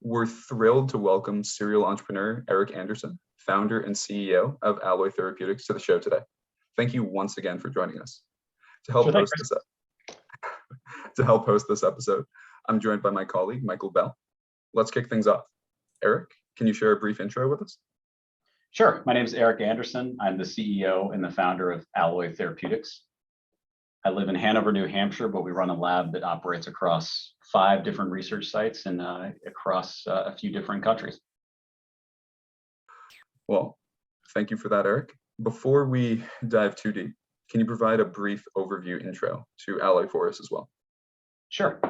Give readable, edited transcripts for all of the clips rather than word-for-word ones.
We're thrilled to welcome serial entrepreneur Errik Anderson, founder and CEO of Alloy Therapeutics, to the show today. Thank you once again for joining us. To help host this episode, I'm joined by my colleague, Michael Bell. Let's kick things off. Errik, can you share a brief intro with us? Sure. My name is Errik Anderson. I'm the CEO and the founder of Alloy Therapeutics. I live in Hanover, New Hampshire, but we run a lab that operates across 5 different research sites and across a few different countries. Well, thank you for that, Errik. Before we dive too deep, can you provide a brief overview intro to Alloy for us as well? Sure.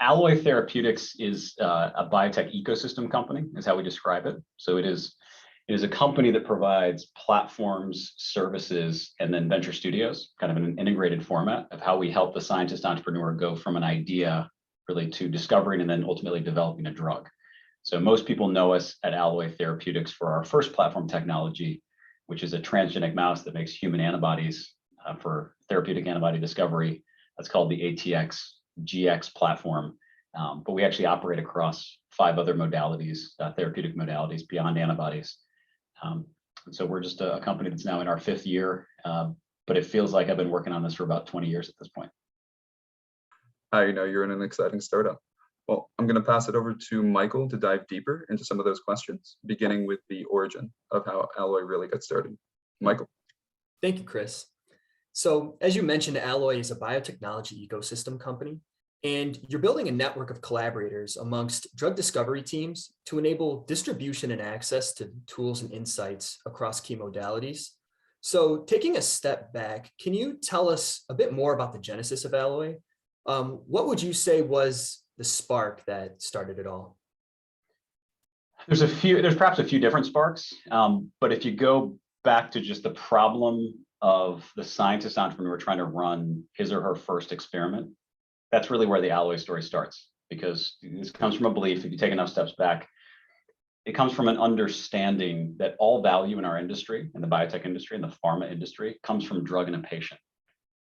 Alloy Therapeutics is a biotech ecosystem company, is how we describe it. So it is a company that provides platforms, services, and then venture studios, kind of in an integrated format of how we help the scientist entrepreneur go from an idea really to discovering and then ultimately developing a drug. So most people know us at Alloy Therapeutics for our first platform technology, which is a transgenic mouse that makes human antibodies for therapeutic antibody discovery. That's called the ATX-GX platform. But we actually operate across 5 other modalities, therapeutic modalities beyond antibodies. So we're just a company that's now in our 5th year, but it feels like I've been working on this for about 20 years at this point. I know you're in an exciting startup. Well, I'm going to pass it over to Michael to dive deeper into some of those questions, beginning with the origin of how Alloy really got started. Michael. Thank you, Chris. So as you mentioned, Alloy is a biotechnology ecosystem company, and you're building a network of collaborators amongst drug discovery teams to enable distribution and access to tools and insights across key modalities. So taking a step back, can you tell us a bit more about the genesis of Alloy? What would you say was the spark that started it all? There's perhaps a few different sparks, but if you go back to just the problem of the scientist entrepreneur trying to run his or her first experiment, that's really where the Alloy story starts, because this comes from a belief, if you take enough steps back, it comes from an understanding that all value in our industry, in the biotech industry, in the pharma industry, comes from drug and a patient.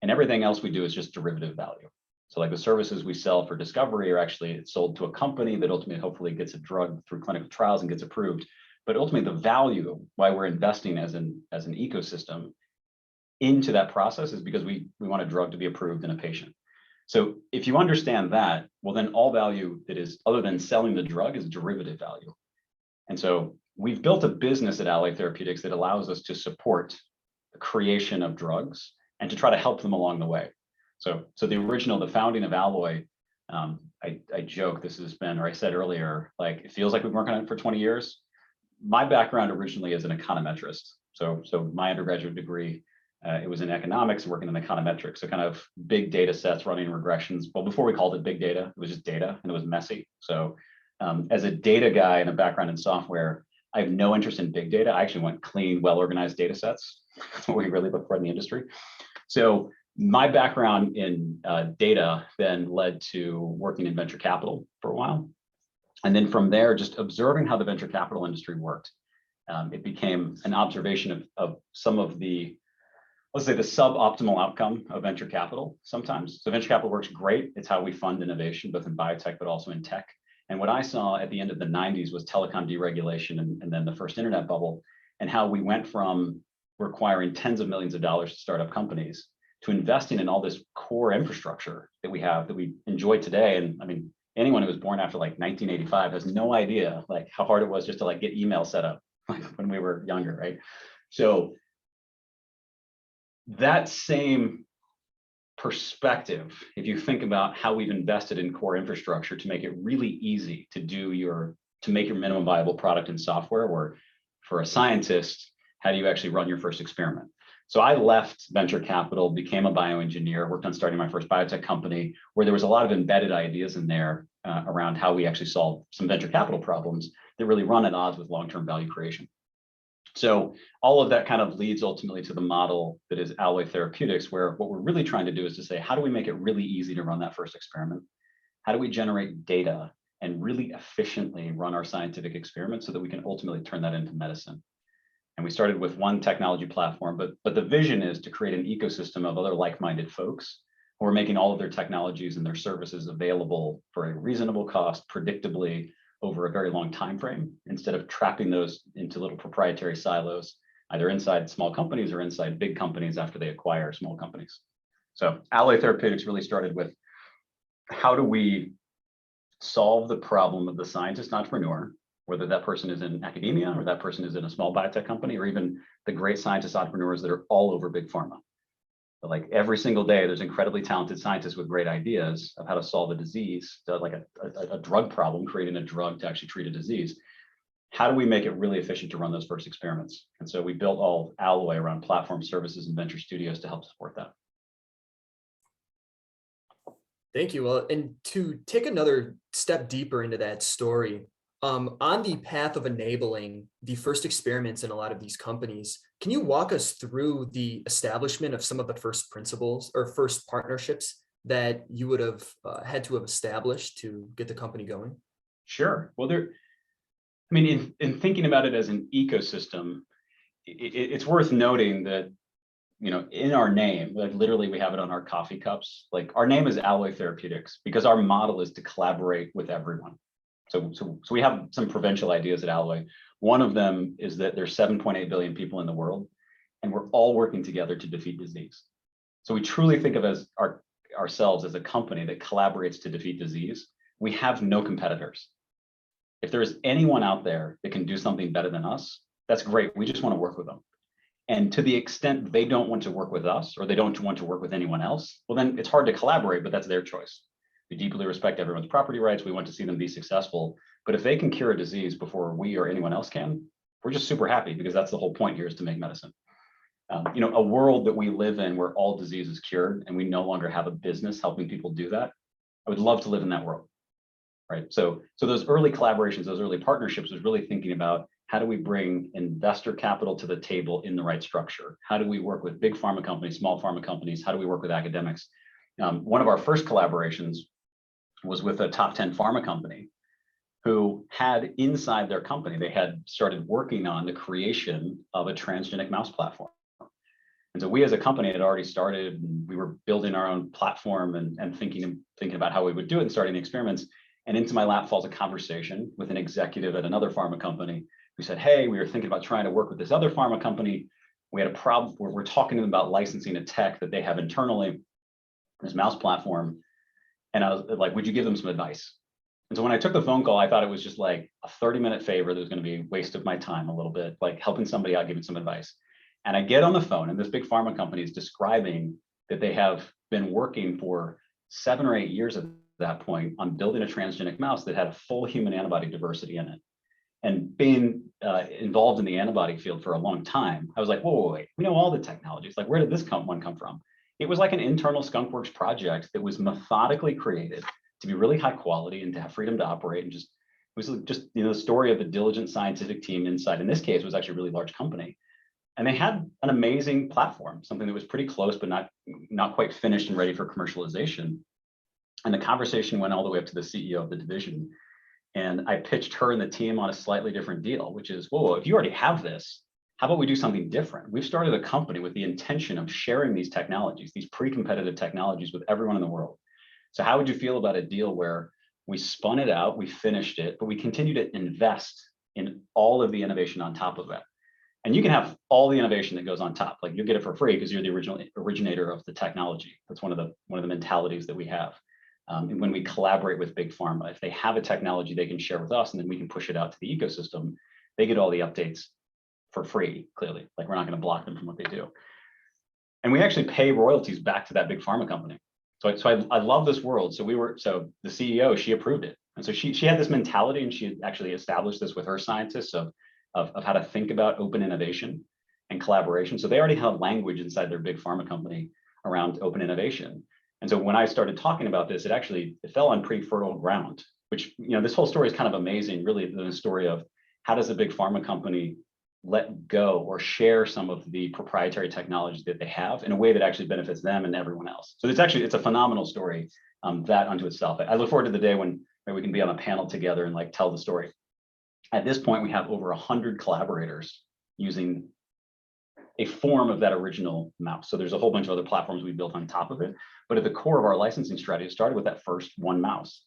And everything else we do is just derivative value. So like the services we sell for discovery are actually sold to a company that ultimately hopefully gets a drug through clinical trials and gets approved. But ultimately the value, why we're investing as an ecosystem into that process, is because we want a drug to be approved in a patient. So if you understand that, well, then all value that is other than selling the drug is derivative value. And so we've built a business at Alloy Therapeutics that allows us to support the creation of drugs and to try to help them along the way. So the founding of Alloy, I joke, this has been, or I said earlier, like it feels like we've been working on it for 20 years. My background originally is an econometrist. So my undergraduate degree, it was in economics, working in econometrics, so kind of big data sets, running regressions. Well, before we called it big data, it was just data and it was messy. So as a data guy and a background in software, I have no interest in big data. I actually want clean, well-organized data sets. That's what we really look for in the industry. So my background in data then led to working in venture capital for a while. And then from there, just observing how the venture capital industry worked, it became an observation of some of the, let's say, the suboptimal outcome of venture capital sometimes. So venture capital works great. It's how we fund innovation, both in biotech, but also in tech. And what I saw at the end of the 90s was telecom deregulation and then the first internet bubble, and how we went from requiring tens of millions of dollars to start up companies to investing in all this core infrastructure that we have, that we enjoy today. And I mean, anyone who was born after like 1985 has no idea like how hard it was just to like get email set up when we were younger, right? So that same perspective, if you think about how we've invested in core infrastructure to make it really easy to make your minimum viable product in software, or for a scientist, how do you actually run your first experiment? So I left venture capital, became a bioengineer, worked on starting my first biotech company, where there was a lot of embedded ideas in there around how we actually solve some venture capital problems that really run at odds with long-term value creation. So all of that kind of leads ultimately to the model that is Alloy Therapeutics, where what we're really trying to do is to say, how do we make it really easy to run that first experiment? How do we generate data and really efficiently run our scientific experiments so that we can ultimately turn that into medicine? And we started with one technology platform, but the vision is to create an ecosystem of other like-minded folks who are making all of their technologies and their services available for a reasonable cost, predictably, over a very long time frame instead of trapping those into little proprietary silos, either inside small companies or inside big companies after they acquire small companies. So Alloy Therapeutics really started with, how do we solve the problem of the scientist entrepreneur, whether that person is in academia or that person is in a small biotech company, or even the great scientist entrepreneurs that are all over big pharma. But like every single day, there's incredibly talented scientists with great ideas of how to solve a disease, like a drug problem, creating a drug to actually treat a disease. How do we make it really efficient to run those first experiments? And so we built all of Alloy around platform services and venture studios to help support that. Thank you. Well, and to take another step deeper into that story, on the path of enabling the first experiments in a lot of these companies, can you walk us through the establishment of some of the first principles or first partnerships that you would have had to have established to get the company going? Sure. Well, in thinking about it as an ecosystem, it's worth noting that, in our name, like literally we have it on our coffee cups, like our name is Alloy Therapeutics because our model is to collaborate with everyone. So we have some provincial ideas at Alloy. One of them is that there's 7.8 billion people in the world, and we're all working together to defeat disease. So we truly think of ourselves as a company that collaborates to defeat disease. We have no competitors. If there is anyone out there that can do something better than us, that's great. We just want to work with them. And to the extent they don't want to work with us or they don't want to work with anyone else, well, then it's hard to collaborate, but that's their choice. We deeply respect everyone's property rights. We want to see them be successful. But if they can cure a disease before we or anyone else can, we're just super happy because that's the whole point here, is to make medicine. A world that we live in where all disease is cured and we no longer have a business helping people do that, I would love to live in that world, right? So those early collaborations, those early partnerships was really thinking about, how do we bring investor capital to the table in the right structure? How do we work with big pharma companies, small pharma companies? How do we work with academics? One of our first collaborations was with a top 10 pharma company who had inside their company, they had started working on the creation of a transgenic mouse platform. And so we as a company had already started, and we were building our own platform and thinking about how we would do it and starting the experiments. And into my lap falls a conversation with an executive at another pharma company who said, hey, we were thinking about trying to work with this other pharma company. We had a problem where we're talking to them about licensing a tech that they have internally, this mouse platform. And I was like, would you give them some advice? And so when I took the phone call, I thought it was just like a 30-minute favor that was going to be a waste of my time a little bit, like helping somebody out, giving some advice. And I get on the phone, and this big pharma company is describing that they have been working for 7 or 8 years at that point on building a transgenic mouse that had a full human antibody diversity in it. And being involved in the antibody field for a long time, I was like, whoa, wait, we know all the technologies. Like, where did this one come from? It was like an internal skunkworks project that was methodically created to be really high quality and to have freedom to operate. And it was just the story of the diligent scientific team inside. In this case, it was actually a really large company. And they had an amazing platform, something that was pretty close, but not quite finished and ready for commercialization. And the conversation went all the way up to the CEO of the division. And I pitched her and the team on a slightly different deal, which is, whoa, if you already have this, how about we do something different? We've started a company with the intention of sharing these technologies, these pre-competitive technologies, with everyone in the world. So how would you feel about a deal where we spun it out, we finished it, but we continue to invest in all of the innovation on top of it? And you can have all the innovation that goes on top, like you'll get it for free because you're the original originator of the technology. That's one of the mentalities that we have. And when we collaborate with big pharma, if they have a technology they can share with us, and then we can push it out to the ecosystem, they get all the updates for free, clearly. Like, we're not going to block them from what they do. And we actually pay royalties back to that big pharma company. So I love this world. So the CEO, she approved it. And so she had this mentality, and she had actually established this with her scientists of how to think about open innovation and collaboration. So they already had language inside their big pharma company around open innovation. And so when I started talking about this, it fell on pretty fertile ground, which, this whole story is kind of amazing, really, the story of how does a big pharma company let go or share some of the proprietary technology that they have in a way that actually benefits them and everyone else. So it's a phenomenal story, that unto itself. I look forward to the day when we can be on a panel together and tell the story. At this point, we have over 100 collaborators using a form of that original mouse. So there's a whole bunch of other platforms we built on top of it. But at the core of our licensing strategy, it started with that first one mouse.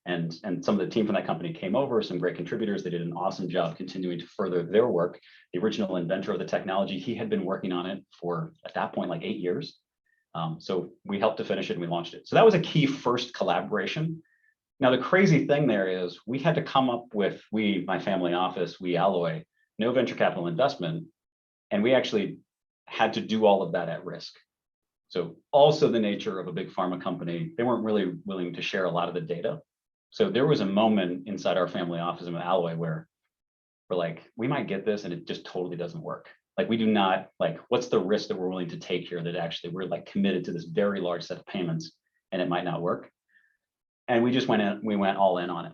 And some of the team from that company came over, some great contributors. They did an awesome job continuing to further their work. The original inventor of the technology, he had been working on it for, at that point, like 8 years. So we helped to finish it and we launched it. So that was a key first collaboration. Now, the crazy thing there is we had to come up with, my family office, Alloy, no venture capital investment. And we actually had to do all of that at risk. So also the nature of a big pharma company, they weren't really willing to share a lot of the data. So there was a moment inside our family office in Alloy where we're like, we might get this and it just totally doesn't work. Like we do not, like, what's the risk that we're willing to take here that actually we're like committed to this very large set of payments and it might not work. And we just went all in on it.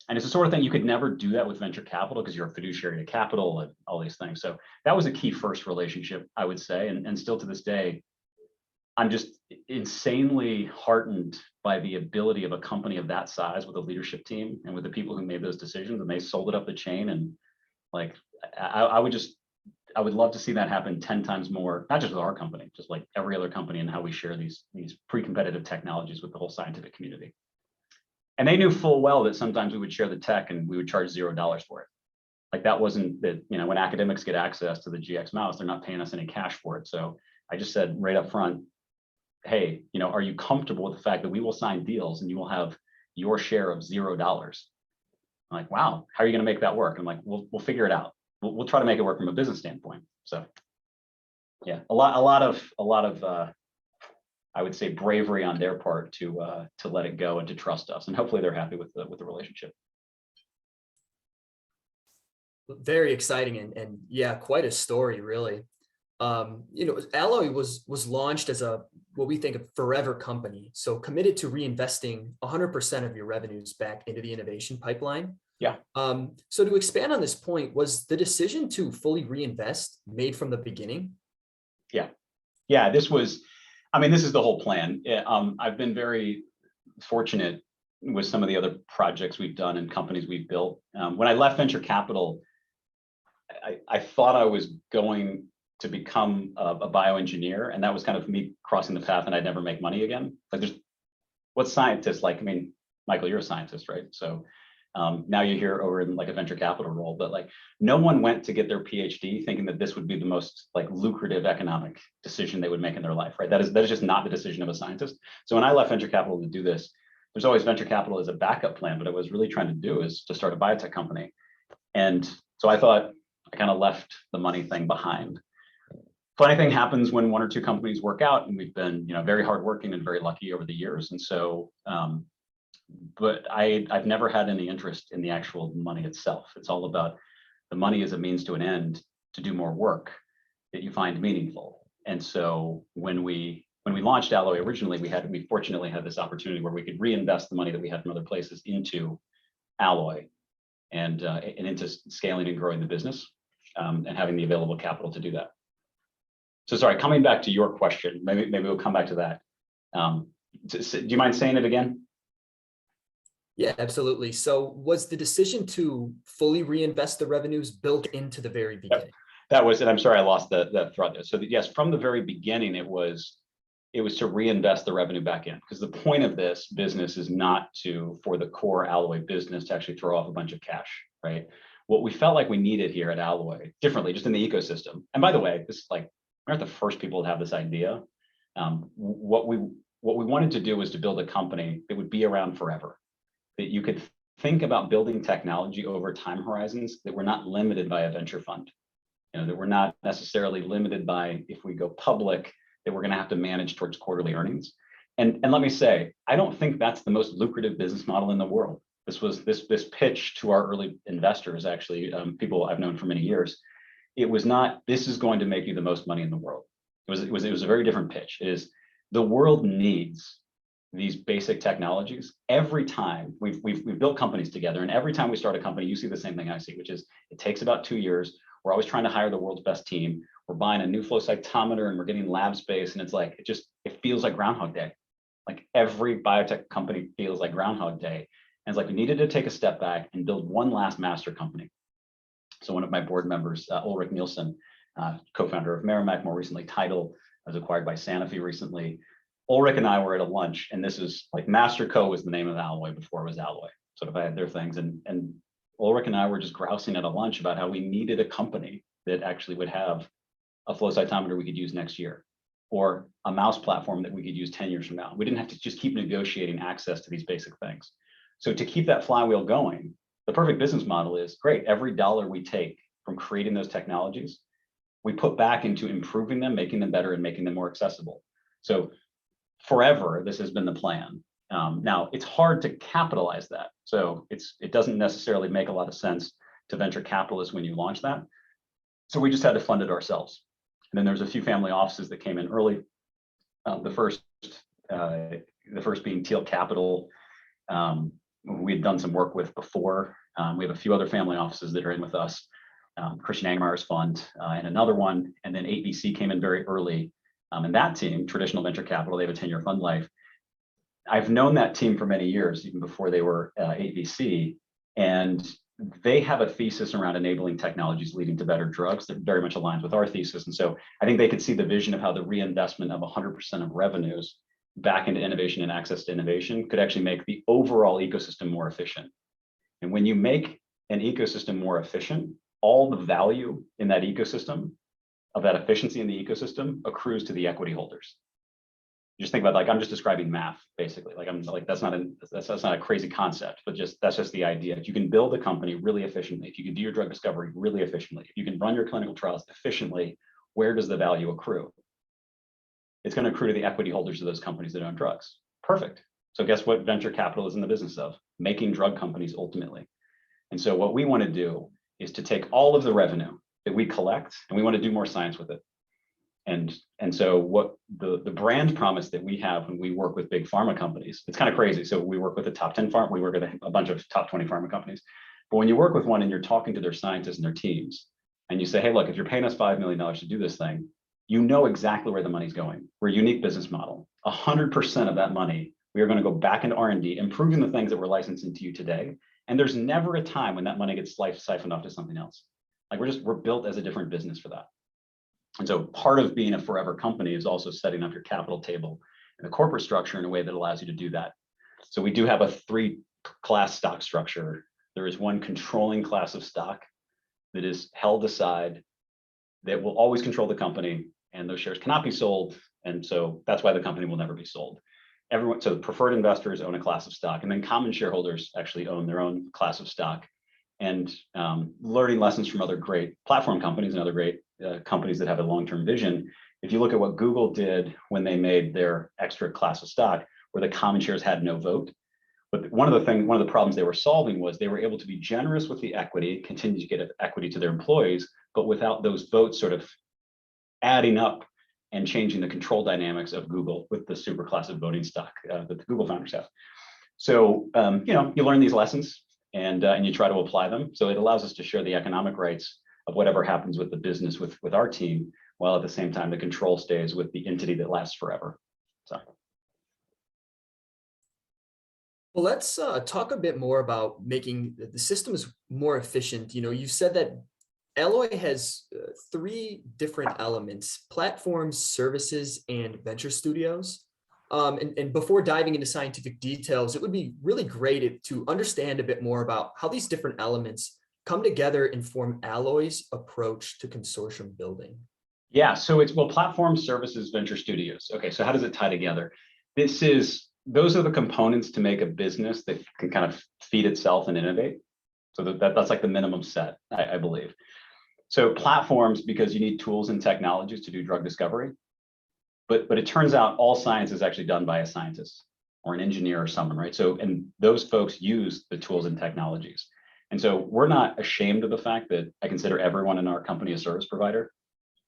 And it's the sort of thing you could never do that with venture capital because you're a fiduciary to capital and all these things. So that was a key first relationship, I would say. And still to this day, I'm just insanely heartened by the ability of a company of that size with a leadership team and with the people who made those decisions, and they sold it up the chain. And like, I would love to see that happen 10 times more, not just with our company, just like every other company, and how we share these pre-competitive technologies with the whole scientific community. And they knew full well that sometimes we would share the tech and we would charge $0 for it. Like that wasn't that, when academics get access to the GX mouse, they're not paying us any cash for it. So I just said right up front, hey, are you comfortable with the fact that we will sign deals and you will have your share of $0? I'm like, wow, how are you going to make that work? I'm like, we'll figure it out. We'll try to make it work from a business standpoint. So yeah, a lot of I would say bravery on their part to let it go and to trust us, and hopefully they're happy with the relationship. Very exciting and yeah, quite a story, really. Alloy was launched as what we think of forever company, so committed to reinvesting 100% of your revenues back into the innovation pipeline. Yeah. So to expand on this point, was the decision to fully reinvest made from the beginning? Yeah. This is the whole plan. I've been very fortunate with some of the other projects we've done and companies we've built. When I left venture capital, I thought I was going to become a bioengineer, and that was kind of me crossing the path and I'd never make money again. Like what's scientists like? I mean, Michael, you're a scientist, right? So now you're here over in like a venture capital role, but like no one went to get their PhD thinking that this would be the most like lucrative economic decision they would make in their life, right? That is just not the decision of a scientist. So when I left venture capital to do this, there's always venture capital as a backup plan, but what I was really trying to do is to start a biotech company. And so I thought I kind of left the money thing behind. Funny thing happens when one or two companies work out, and we've been, very hardworking and very lucky over the years. And so, but I've never had any interest in the actual money itself. It's all about the money as a means to an end to do more work that you find meaningful. And so when we launched Alloy originally, we fortunately had this opportunity where we could reinvest the money that we had from other places into Alloy and into scaling and growing the business and having the available capital to do that. So sorry, coming back to your question, maybe we'll come back to that. Do you mind saying it again? Yeah, absolutely. So was the decision to fully reinvest the revenues built into the very beginning? Yep. That was it. I'm sorry, I lost that thread there. So yes, from the very beginning, it was to reinvest the revenue back in, because the point of this business is not for the core Alloy business to actually throw off a bunch of cash, right? What we felt like we needed here at Alloy, differently, just in the ecosystem. And by the way, this we're not the first people to have this idea. What we wanted to do was to build a company that would be around forever, that you could think about building technology over time horizons that were not limited by a venture fund, that we're not necessarily limited by, if we go public, that we're going to have to manage towards quarterly earnings. And let me say, I don't think that's the most lucrative business model in the world. This pitch to our early investors, actually, people I've known for many years, it was not, this is going to make you the most money in the world. It was a very different pitch. It is, the world needs these basic technologies. Every time we've built companies together, and every time we start a company, you see the same thing I see, which is it takes about 2 years. We're always trying to hire the world's best team. We're buying a new flow cytometer and we're getting lab space, and it's like it feels like Groundhog Day. Like every biotech company feels like Groundhog Day. And it's like we needed to take a step back and build one last master company. So one of my board members, Ulrich Nielsen, co-founder of Merrimack, more recently Tidal, was acquired by Sanofi recently. Ulrich and I were at a lunch, and this is like Masterco was the name of Alloy before it was Alloy. Sort of I had their things, and Ulrich and I were just grousing at a lunch about how we needed a company that actually would have a flow cytometer we could use next year, or a mouse platform that we could use 10 years from now. We didn't have to just keep negotiating access to these basic things. So to keep that flywheel going, the perfect business model is great. Every dollar we take from creating those technologies, we put back into improving them, making them better, and making them more accessible. So forever, this has been the plan. Now, it's hard to capitalize that. So it doesn't necessarily make a lot of sense to venture capitalists when you launch that. So we just had to fund it ourselves. And then there's a few family offices that came in early. The first being Teal Capital. We had done some work with before. We have a few other family offices that are in with us. Christian Angmeyer's fund and another one. And then 8VC came in very early. And that team, traditional venture capital, they have a 10-year fund life. I've known that team for many years, even before they were 8VC. And they have a thesis around enabling technologies leading to better drugs that very much aligns with our thesis. And so I think they could see the vision of how the reinvestment of 100% of revenues back into innovation and access to innovation could actually make the overall ecosystem more efficient. And when you make an ecosystem more efficient, all the value in that ecosystem, of that efficiency in the ecosystem, accrues to the equity holders. Just think about, like, I'm just describing math, basically. Like, I'm like, that's not a crazy concept, but that's just the idea. If you can build a company really efficiently, if you can do your drug discovery really efficiently, if you can run your clinical trials efficiently, where does the value accrue? It's going to accrue to the equity holders of those companies that own drugs. Perfect. So guess what venture capital is in the business of? Making drug companies ultimately. And so what we want to do is to take all of the revenue that we collect, and we want to do more science with it. And so what the brand promise that we have when we work with big pharma companies, it's kind of crazy. So we work with the top 10 pharma, we work with a bunch of top 20 pharma companies. But when you work with one and you're talking to their scientists and their teams, and you say, hey, look, if you're paying us $5 million to do this thing, you know exactly where the money's going. We're a unique business model. 100% of that money, we are going to go back into R&D, improving the things that we're licensing to you today. And there's never a time when that money gets siphoned off to something else. Like we're built as a different business for that. And so part of being a forever company is also setting up your capital table and the corporate structure in a way that allows you to do that. So we do have a 3-class stock structure. There is one controlling class of stock that is held aside that will always control the company, and those shares cannot be sold. And so that's why the company will never be sold. So preferred investors own a class of stock, and then common shareholders actually own their own class of stock. And learning lessons from other great platform companies and other great companies that have a long-term vision. If you look at what Google did when they made their extra class of stock, where the common shares had no vote, but one of the problems they were solving was they were able to be generous with the equity, continue to get equity to their employees, but without those votes sort of adding up and changing the control dynamics of Google with the super class of voting stock that the Google founders have. So you learn these lessons. And you try to apply them. So it allows us to share the economic rights of whatever happens with the business with our team, while at the same time the control stays with the entity that lasts forever. So. Well, let's talk a bit more about making the systems more efficient. You said that Alloy has 3 different elements: platforms, services, and venture studios. And before diving into scientific details, it would be really great to understand a bit more about how these different elements come together and form Alloy's approach to consortium building. Yeah, so it's, platform, services, venture studios. Okay, so how does it tie together? Those are the components to make a business that can kind of feed itself and innovate. So that's like the minimum set, I believe. So platforms, because you need tools and technologies to do drug discovery. But it turns out all science is actually done by a scientist or an engineer or someone, right? So, and those folks use the tools and technologies. And so we're not ashamed of the fact that I consider everyone in our company a service provider,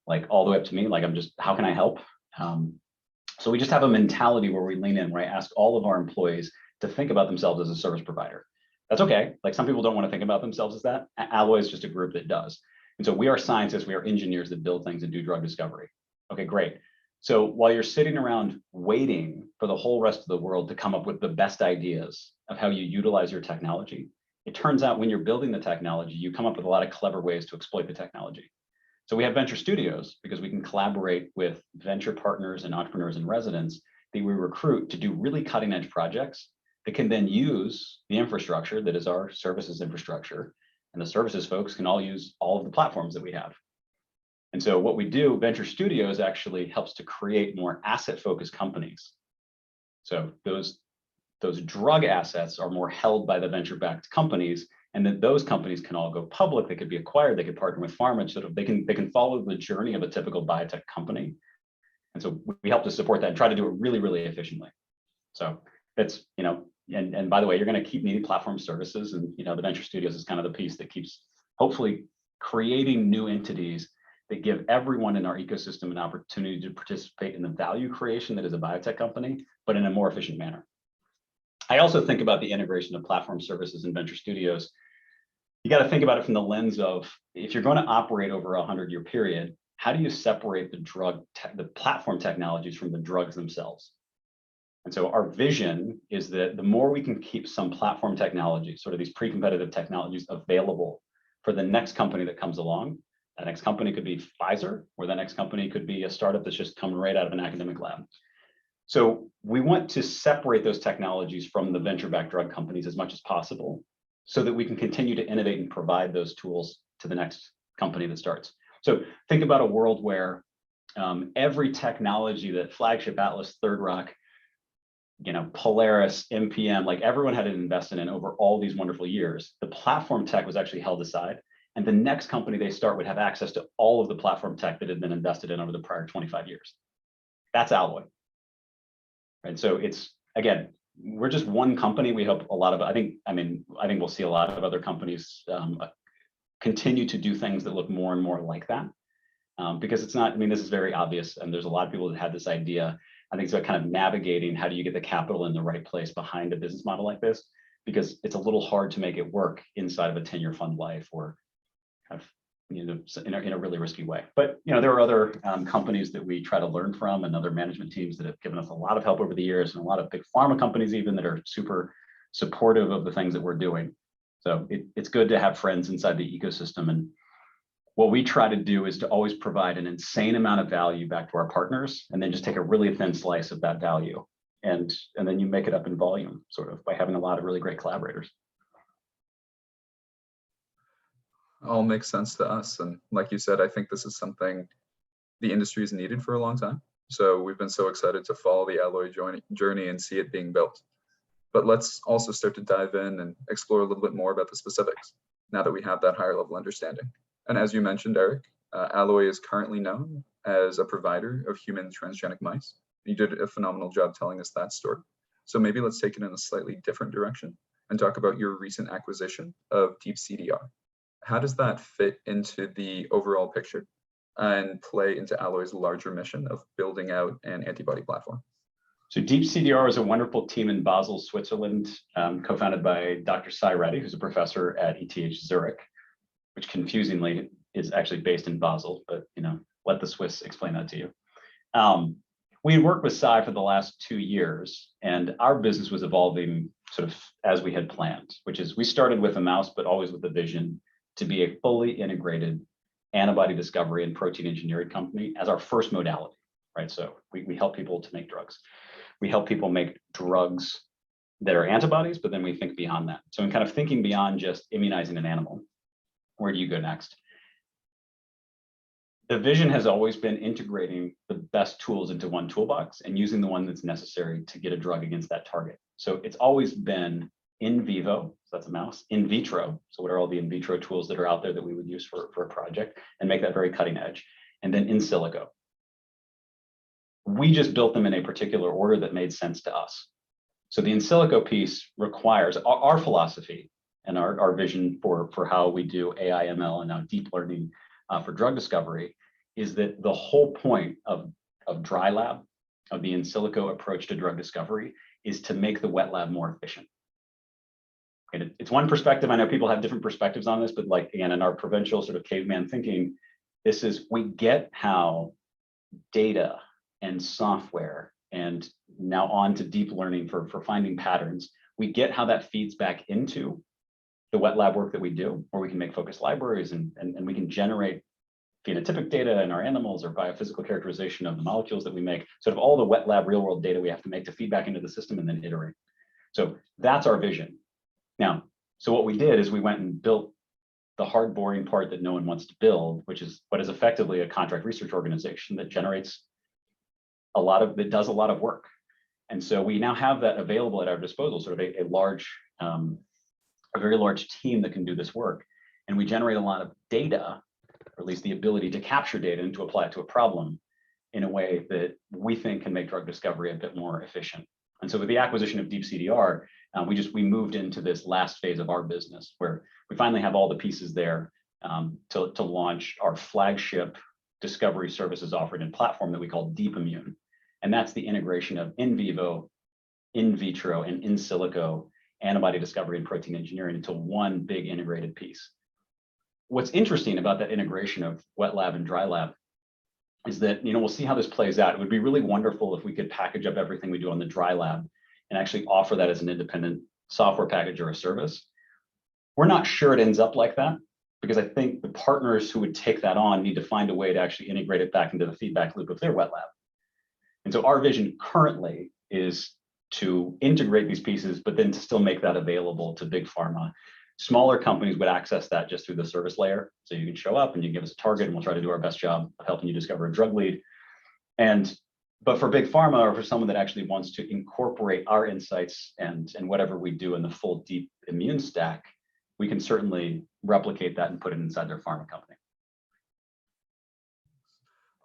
like all the way up to me, like how can I help? So we just have a mentality where we lean in, where I ask all of our employees to think about themselves as a service provider. That's okay. Like some people don't want to think about themselves as that. Alloy is just a group that does. And so we are scientists, we are engineers that build things and do drug discovery. Okay, great. So while you're sitting around waiting for the whole rest of the world to come up with the best ideas of how you utilize your technology, it turns out when you're building the technology, you come up with a lot of clever ways to exploit the technology. So we have venture studios because we can collaborate with venture partners and entrepreneurs and residents that we recruit to do really cutting edge projects that can then use the infrastructure that is our services infrastructure. And the services folks can all use all of the platforms that we have. And so what we do, Venture Studios actually helps to create more asset-focused companies. So those drug assets are more held by the venture-backed companies, and then those companies can all go public. They could be acquired. They could partner with pharma, so that they can follow the journey of a typical biotech company. And so we help to support that and try to do it really, really efficiently. So that's, and by the way, you're going to keep needing platform services, and the Venture Studios is kind of the piece that keeps hopefully creating new entities that give everyone in our ecosystem an opportunity to participate in the value creation that is a biotech company, but in a more efficient manner. I also think about the integration of platform services and Venture Studios. You got to think about it from the lens of, if you're going to operate over a 100-year period, how do you separate the platform technologies from the drugs themselves? And so our vision is that the more we can keep some platform technologies, sort of these pre-competitive technologies, available for the next company that comes along. That next company could be Pfizer, or the next company could be a startup that's just coming right out of an academic lab. So we want to separate those technologies from the venture-backed drug companies as much as possible, so that we can continue to innovate and provide those tools to the next company that starts. So think about a world where every technology that Flagship, Atlas, Third Rock, Polaris, MPM, like everyone had invested in over all these wonderful years, the platform tech was actually held aside. And the next company they start would have access to all of the platform tech that had been invested in over the prior 25 years. That's Alloy. And so it's, again, we're just one company. We hope a lot of, I think we'll see a lot of other companies continue to do things that look more and more like that. Because it's not, this is very obvious, and there's a lot of people that had this idea. I think it's about kind of navigating, how do you get the capital in the right place behind a business model like this? Because it's a little hard to make it work inside of a 10-year fund life, or kind of, in a really risky way. But there are other companies that we try to learn from, and other management teams that have given us a lot of help over the years, and a lot of big pharma companies even that are super supportive of the things that we're doing. So it's good to have friends inside the ecosystem. And what we try to do is to always provide an insane amount of value back to our partners, and then just take a really thin slice of that value. And then you make it up in volume, sort of, by having a lot of really great collaborators. All makes sense to us. And like you said, I think this is something the industry has needed for a long time. So we've been so excited to follow the Alloy journey and see it being built. But let's also start to dive in and explore a little bit more about the specifics, now that we have that higher level understanding. And as you mentioned, Errik, Alloy is currently known as a provider of human transgenic mice. You did a phenomenal job telling us that story. So maybe let's take it in a slightly different direction and talk about your recent acquisition of DeepCDR. How does that fit into the overall picture and play into Alloy's larger mission of building out an antibody platform? So DeepCDR is a wonderful team in Basel, Switzerland, co-founded by Dr. Sai Reddy, who's a professor at ETH Zurich, which confusingly is actually based in Basel, but let the Swiss explain that to you. We had worked with Sai for the last 2 years, and our business was evolving sort of as we had planned, which is, we started with a mouse, but always with the vision to be a fully integrated antibody discovery and protein engineering company as our first modality, right? So we help people to make drugs. We help people make drugs that are antibodies, but then we think beyond that. So in kind of thinking beyond just immunizing an animal, where do you go next? The vision has always been integrating the best tools into one toolbox and using the one that's necessary to get a drug against that target. So it's always been in vivo, so that's a mouse, in vitro, so what are all the in vitro tools that are out there that we would use for a project, and make that very cutting edge, and then in silico. We just built them in a particular order that made sense to us. So the in silico piece requires our philosophy and our vision for how we do AI, ML, and now deep learning for drug discovery, is that the whole point of dry lab, of the in silico approach to drug discovery, is to make the wet lab more efficient. And it's one perspective. I know people have different perspectives on this, but like, again, in our provincial sort of caveman thinking, this is, we get how data and software, and now on to deep learning for finding patterns, we get how that feeds back into the wet lab work that we do, where we can make focused libraries and we can generate phenotypic data in our animals or biophysical characterization of the molecules that we make, sort of all the wet lab real world data we have to make to feed back into the system and then iterate. So that's our vision. Now, so what we did is we went and built the hard boring part that no one wants to build, which is what is effectively a contract research organization that generates that does a lot of work. And so we now have that available at our disposal, sort of a very large team that can do this work. And we generate a lot of data, or at least the ability to capture data and to apply it to a problem in a way that we think can make drug discovery a bit more efficient. And so with the acquisition of Deep CDR, we moved into this last phase of our business where we finally have all the pieces there to launch our flagship discovery services offering and platform that we call Deep Immune. And that's the integration of in vivo, in vitro, and in silico antibody discovery and protein engineering into one big integrated piece. What's interesting about that integration of wet lab and dry lab is that, we'll see how this plays out. It would be really wonderful if we could package up everything we do on the dry lab and actually offer that as an independent software package or a service. We're not sure it ends up like that, because I think the partners who would take that on need to find a way to actually integrate it back into the feedback loop of their wet lab. And so our vision currently is to integrate these pieces, but then to still make that available to big pharma. Smaller companies would access that just through the service layer. So you can show up and you give us a target and we'll try to do our best job of helping you discover a drug lead. But for big pharma, or for someone that actually wants to incorporate our insights and whatever we do in the full Deep Immune stack, we can certainly replicate that and put it inside their pharma company.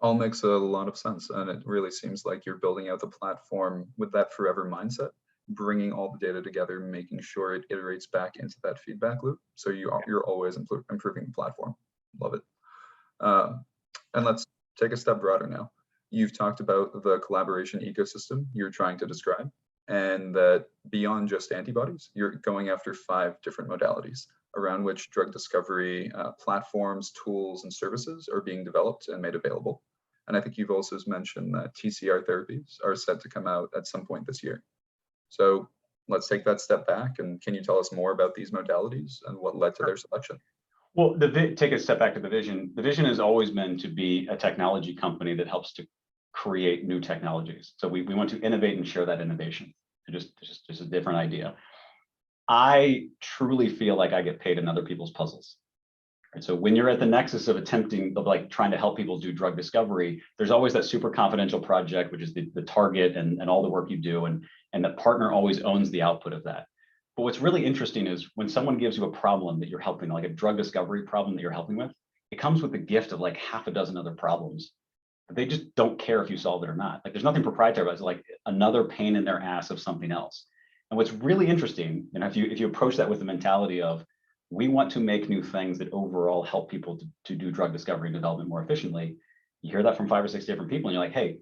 All makes a lot of sense. And it really seems like you're building out the platform with that forever mindset, bringing all the data together, making sure it iterates back into that feedback loop. So you're always improving the platform. Love it. And let's take a step broader now. You've talked about the collaboration ecosystem you're trying to describe, and that beyond just antibodies, you're going after 5 different modalities around which drug discovery platforms, tools, and services are being developed and made available. And I think you've also mentioned that TCR therapies are set to come out at some point this year. So let's take that step back, and can you tell us more about these modalities and what led to their selection? Well, take a step back to the vision. The vision has always been to be a technology company that helps to create new technologies. So we want to innovate and share that innovation. Just a different idea. I truly feel like I get paid in other people's puzzles. Right? So when you're at the nexus of trying to help people do drug discovery, there's always that super confidential project, which is the target and all the work you do, and the partner always owns the output of that. But what's really interesting is when someone gives you a problem that you're helping, like a drug discovery problem that you're helping with, it comes with the gift of like half a dozen other problems. But they just don't care if you solve it or not. Like there's nothing proprietary about it. It's like another pain in their ass of something else. And what's really interesting, if you approach that with the mentality of, we want to make new things that overall help people to do drug discovery and development more efficiently, you hear that from 5 or 6 different people, and you're like, hey,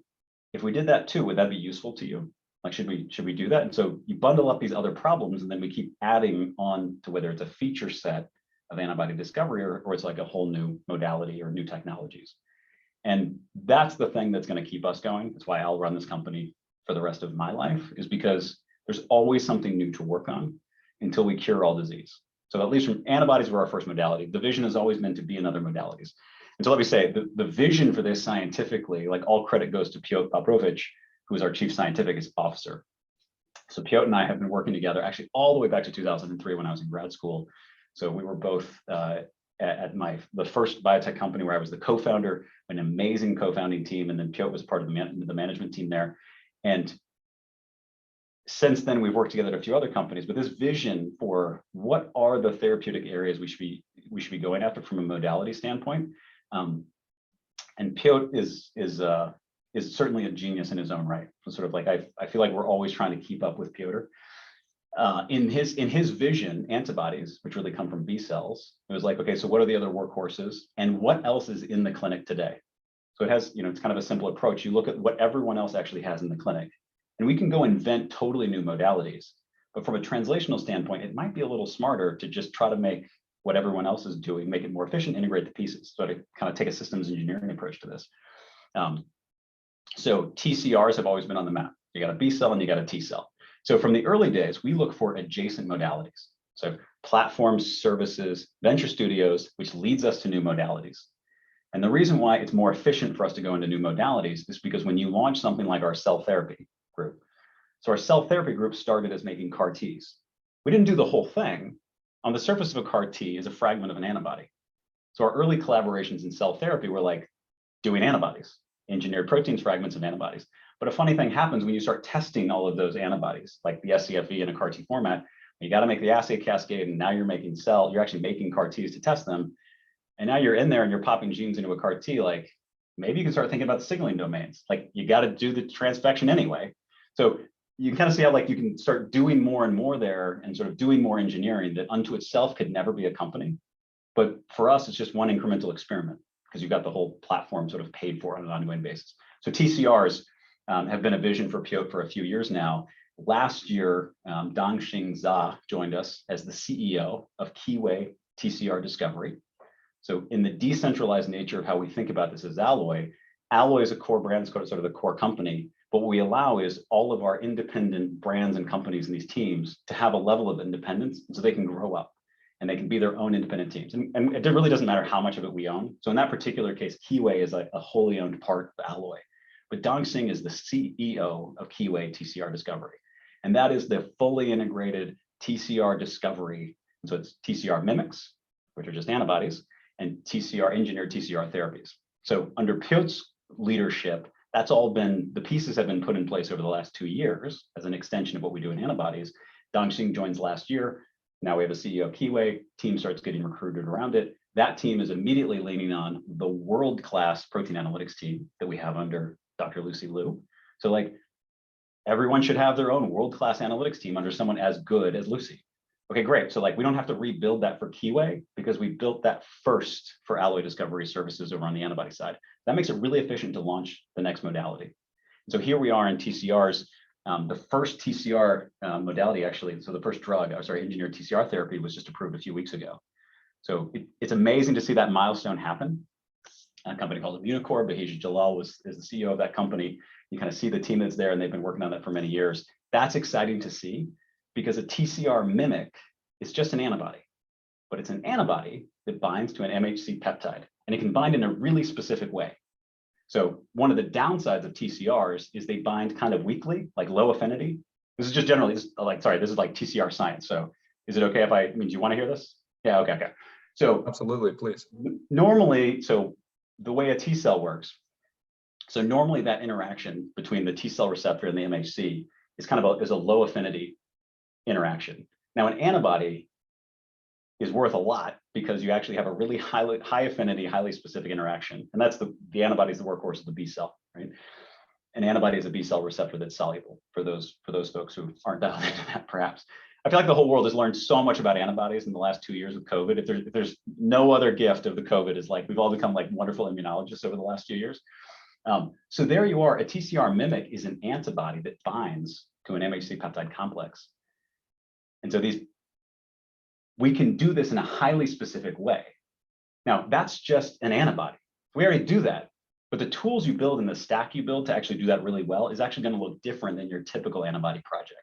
if we did that too, would that be useful to you? Like, should we do that? And so you bundle up these other problems, and then we keep adding on to whether it's a feature set of antibody discovery or it's like a whole new modality or new technologies. And that's the thing that's going to keep us going. That's why I'll run this company for the rest of my life, is because there's always something new to work on until we cure all disease. So at least from antibodies were our first modality. The vision has always been to be in other modalities. And so let me say, the vision for this scientifically, like all credit goes to Piotr Poprovich, who is our chief scientific officer. So Piotr and I have been working together actually all the way back to 2003 when I was in grad school. So we were both at the first biotech company where I was the co-founder, an amazing co-founding team, and then Piotr was part of the management team there. And since then, we've worked together at a few other companies, but this vision for what are the therapeutic areas we should be going after from a modality standpoint. And Piotr is certainly a genius in his own right. So sort of like I feel like we're always trying to keep up with Piotr. In his vision, antibodies, which really come from B cells, it was like, okay, so what are the other workhorses, and what else is in the clinic today? So it has, it's kind of a simple approach. You look at what everyone else actually has in the clinic, and we can go invent totally new modalities. But from a translational standpoint, it might be a little smarter to just try to make what everyone else is doing, make it more efficient, integrate the pieces. So to kind of take a systems engineering approach to this. So TCRs have always been on the map. You got a B cell and you got a T cell. So from the early days, we look for adjacent modalities. So platforms, services, venture studios, which leads us to new modalities. And the reason why it's more efficient for us to go into new modalities is because when you launch something like our cell therapy group, so our cell therapy group started as making CAR Ts. We didn't do the whole thing. On the surface of a CAR T is a fragment of an antibody. So our early collaborations in cell therapy were like doing antibodies, engineered proteins, fragments of antibodies. But a funny thing happens when you start testing all of those antibodies, like the scFv in a CAR T format. You got to make the assay cascade, and now you're actually making CAR Ts to test them. And now you're in there and you're popping genes into a CAR T. Like maybe you can start thinking about the signaling domains. Like you got to do the transfection anyway. So you can kind of see how like you can start doing more and more there and sort of doing more engineering that unto itself could never be a company. But for us, it's just one incremental experiment because you've got the whole platform sort of paid for on an ongoing basis. So TCRs have been a vision for PIOT for a few years now. Last year, Dongxing Zha joined us as the CEO of Keyway TCR Discovery. So in the decentralized nature of how we think about this as Alloy, Alloy is a core brand, it's sort of the core company. But what we allow is all of our independent brands and companies in these teams to have a level of independence so they can grow up and they can be their own independent teams. And it really doesn't matter how much of it we own. So in that particular case, Keyway is a wholly owned part of Alloy. But Dongxing is the CEO of Keyway TCR Discovery. And that is the fully integrated TCR discovery. And so it's TCR mimics, which are just antibodies, and engineered TCR therapies. So under PIOT's leadership, that's all been, the pieces have been put in place over the last 2 years as an extension of what we do in antibodies. Dongxing joins last year. Now we have a CEO of Keyway, team starts getting recruited around it. That team is immediately leaning on the world-class protein analytics team that we have under Dr. Lucy Liu. So like everyone should have their own world-class analytics team under someone as good as Lucy. Okay, great. So like we don't have to rebuild that for Keyway because we built that first for Alloy Discovery Services over on the antibody side. That makes it really efficient to launch the next modality. So here we are in TCRs. The first TCR modality actually, so the first drug, engineered TCR therapy was just approved a few weeks ago. So it's amazing to see that milestone happen. A company called Immunocore, Bahija Jalal is the CEO of that company. You kind of see the team that's there and they've been working on that for many years. That's exciting to see because a TCR mimic is just an antibody, but it's an antibody that binds to an MHC peptide and it can bind in a really specific way. So one of the downsides of TCRs is they bind kind of weakly, like low affinity. This is just generally, this is like TCR science. So is it okay if do you want to hear this? Yeah, okay. So absolutely, please. Normally, so the way a T cell works, so normally that interaction between the T cell receptor and the MHC is kind of is a low affinity interaction. Now an antibody is worth a lot because you actually have a really high affinity, highly specific interaction. And that's the antibody is the workhorse of the B cell, right? An antibody is a B cell receptor that's soluble for those folks who aren't dialed into that perhaps. I feel like the whole world has learned so much about antibodies in the last 2 years with COVID. If there's no other gift of the COVID is like, we've all become like wonderful immunologists over the last few years. So there you are, a TCR mimic is an antibody that binds to an MHC peptide complex. And so we can do this in a highly specific way. Now that's just an antibody. We already do that, but the tools you build and the stack you build to actually do that really well is actually going to look different than your typical antibody project.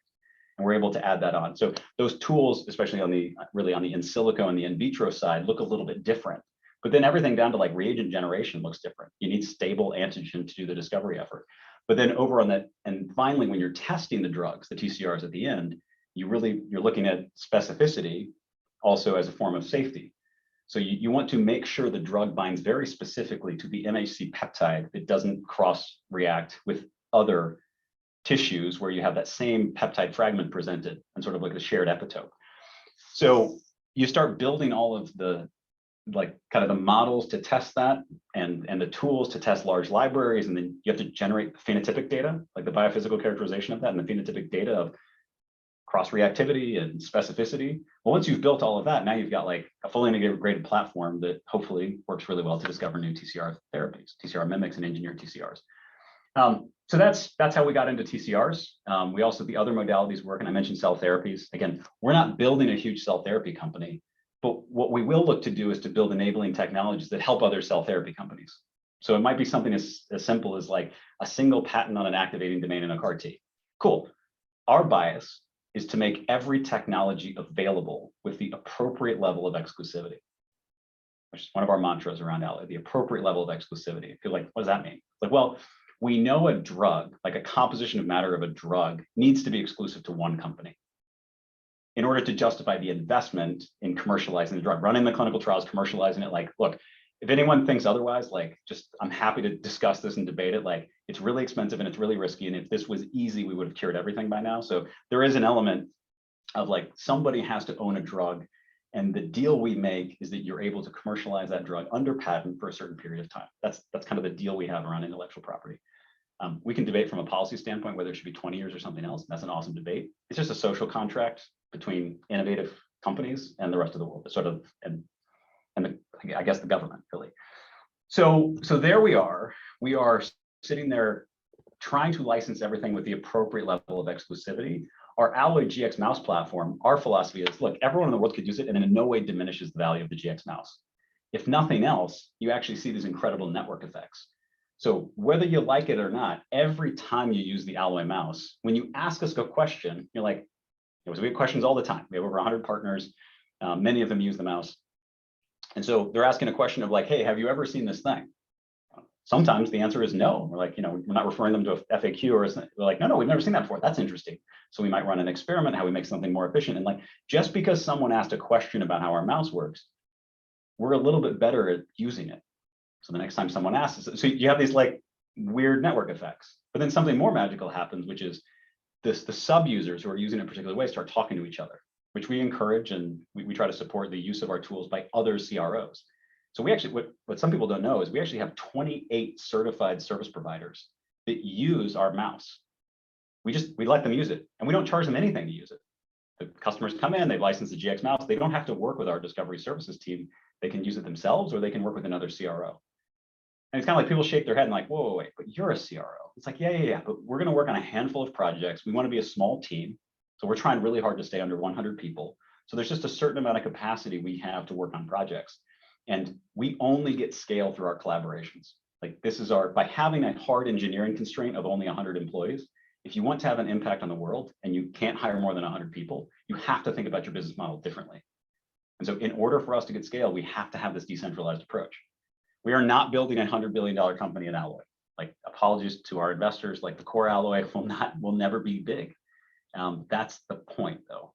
And we're able to add that on. So those tools, especially on the in silico and the in vitro side, look a little bit different. But then everything down to like reagent generation looks different. You need stable antigen to do the discovery effort. But then over on that, and finally, when you're testing the drugs, the TCRs at the end, you're looking at specificity also as a form of safety. So you want to make sure the drug binds very specifically to the MHC peptide that doesn't cross-react with other tissues where you have that same peptide fragment presented and sort of like a shared epitope. So you start building all of the kind of the models to test that and the tools to test large libraries, and then you have to generate phenotypic data, like the biophysical characterization of that and the phenotypic data of cross-reactivity and specificity. Well, once you've built all of that, now you've got like a fully integrated platform that hopefully works really well to discover new TCR therapies, TCR mimics and engineered TCRs. So that's how we got into TCRs. We also, the other modalities work, and I mentioned cell therapies. Again, we're not building a huge cell therapy company, but what we will look to do is to build enabling technologies that help other cell therapy companies. So it might be something as simple as like a single patent on an activating domain in a CAR T. Cool. Our bias is to make every technology available with the appropriate level of exclusivity. which is one of our mantras around Alloy, the appropriate level of exclusivity. If you're like, what does that mean? Like, well, we know a drug, like a composition of matter of a drug, needs to be exclusive to one company in order to justify the investment in commercializing the drug, running the clinical trials, commercializing it. Like, look, if anyone thinks otherwise, like, just, I'm happy to discuss this and debate it. Like, it's really expensive and it's really risky. And if this was easy, we would have cured everything by now. So there is an element of like, somebody has to own a drug. And the deal we make is that you're able to commercialize that drug under patent for a certain period of time. That's kind of the deal we have around intellectual property. We can debate from a policy standpoint whether it should be 20 years or something else. That's an awesome debate. It's just a social contract between innovative companies and the rest of the world, sort of, and I guess the government, really. So there we are. We are sitting there trying to license everything with the appropriate level of exclusivity. Our Alloy GX mouse platform, our philosophy is, look, everyone in the world could use it, and in no way diminishes the value of the GX mouse. If nothing else, you actually see these incredible network effects. So whether you like it or not, every time you use the Alloy mouse, when you ask us a question, you're like, we have questions all the time. We have over 100 partners. Many of them use the mouse. And so they're asking a question of like, hey, have you ever seen this thing? Sometimes the answer is no. We're like, we're not referring them to a FAQ or they're like, no, we've never seen that before. That's interesting. So we might run an experiment, how we make something more efficient. And like, just because someone asked a question about how our mouse works, we're a little bit better at using it. So the next time someone asks, so you have these like weird network effects, but then something more magical happens, which is the sub-users who are using it in a particular way start talking to each other, which we encourage, and we try to support the use of our tools by other CROs. So we actually, what some people don't know is we actually have 28 certified service providers that use our mouse. We let them use it, and we don't charge them anything to use it. The customers come in, they've licensed the GX mouse. They don't have to work with our discovery services team. They can use it themselves, or they can work with another CRO. And it's kind of like people shake their head and like, whoa, wait, but you're a CRO. It's like, yeah, but we're going to work on a handful of projects. We want to be a small team. So we're trying really hard to stay under 100 people. So there's just a certain amount of capacity we have to work on projects. And we only get scale through our collaborations. Like this is by having a hard engineering constraint of only 100 employees, if you want to have an impact on the world and you can't hire more than 100 people, you have to think about your business model differently. And so in order for us to get scale, we have to have this decentralized approach. We are not building a $100 billion company in Alloy. Like, apologies to our investors, like the core Alloy will never be big. That's the point though.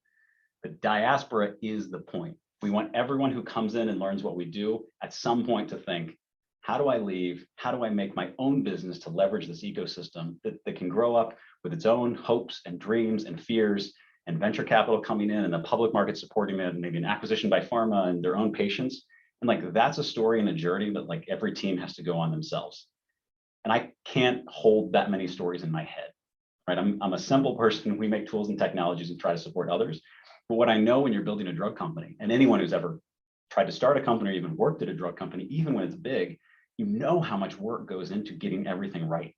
The diaspora is the point. We want everyone who comes in and learns what we do at some point to think, how do I leave? How do I make my own business to leverage this ecosystem that can grow up with its own hopes and dreams and fears, and venture capital coming in and the public market supporting it, and maybe an acquisition by pharma and their own patients. And like, that's a story and a journey that like every team has to go on themselves. And I can't hold that many stories in my head, right? I'm a simple person. We make tools and technologies and try to support others. But what I know when you're building a drug company, and anyone who's ever tried to start a company or even worked at a drug company, even when it's big, you know how much work goes into getting everything right.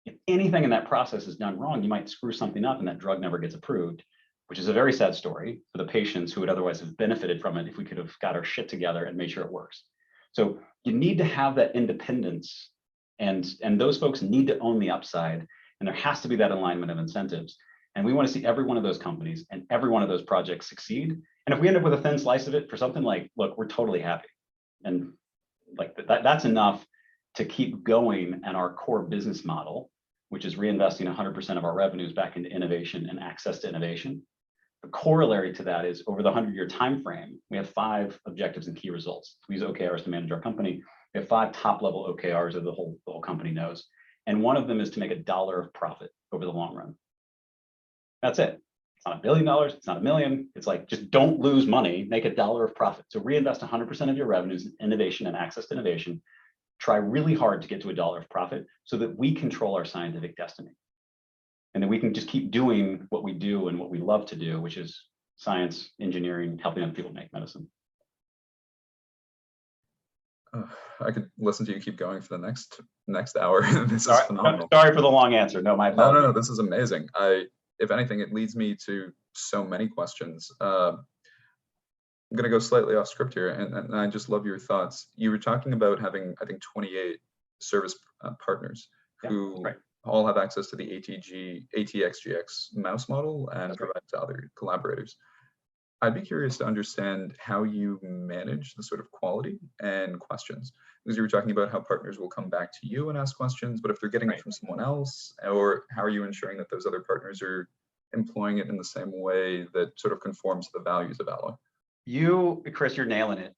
If anything in that process is done wrong, you might screw something up and that drug never gets approved, which is a very sad story for the patients who would otherwise have benefited from it if we could have got our shit together and made sure it works. So you need to have that independence, and those folks need to own the upside, and there has to be that alignment of incentives. And we want to see every one of those companies and every one of those projects succeed. And if we end up with a thin slice of it for something like, look, we're totally happy. And like that's enough to keep going at our core business model, which is reinvesting 100% of our revenues back into innovation and access to innovation. The corollary to that is over the 100-year time frame, we have 5 objectives and key results. We use OKRs to manage our company. We have 5 top-level OKRs that the whole company knows. And one of them is to make $1 of profit over the long run. That's it. It's not $1 billion. It's not $1 million. It's like, just don't lose money, make $1 of profit. So reinvest 100% of your revenues in innovation and access to innovation. Try really hard to get to $1 of profit so that we control our scientific destiny. And then we can just keep doing what we do and what we love to do, which is science, engineering, helping other people make medicine. I could listen to you keep going for the next hour. This is phenomenal. Sorry for the long answer. No, my apologies. No, this is amazing. If anything, it leads me to so many questions. I'm going to go slightly off script here, and I just love your thoughts. You were talking about having, I think, 28 service partners who all have access to the ATXGX mouse model and provide to other collaborators. I'd be curious to understand how you manage the sort of quality and questions. Because you were talking about how partners will come back to you and ask questions, but if they're getting it Right. from someone else, or how are you ensuring that those other partners are employing it in the same way that sort of conforms to the values of Alloy? Chris, you're nailing it.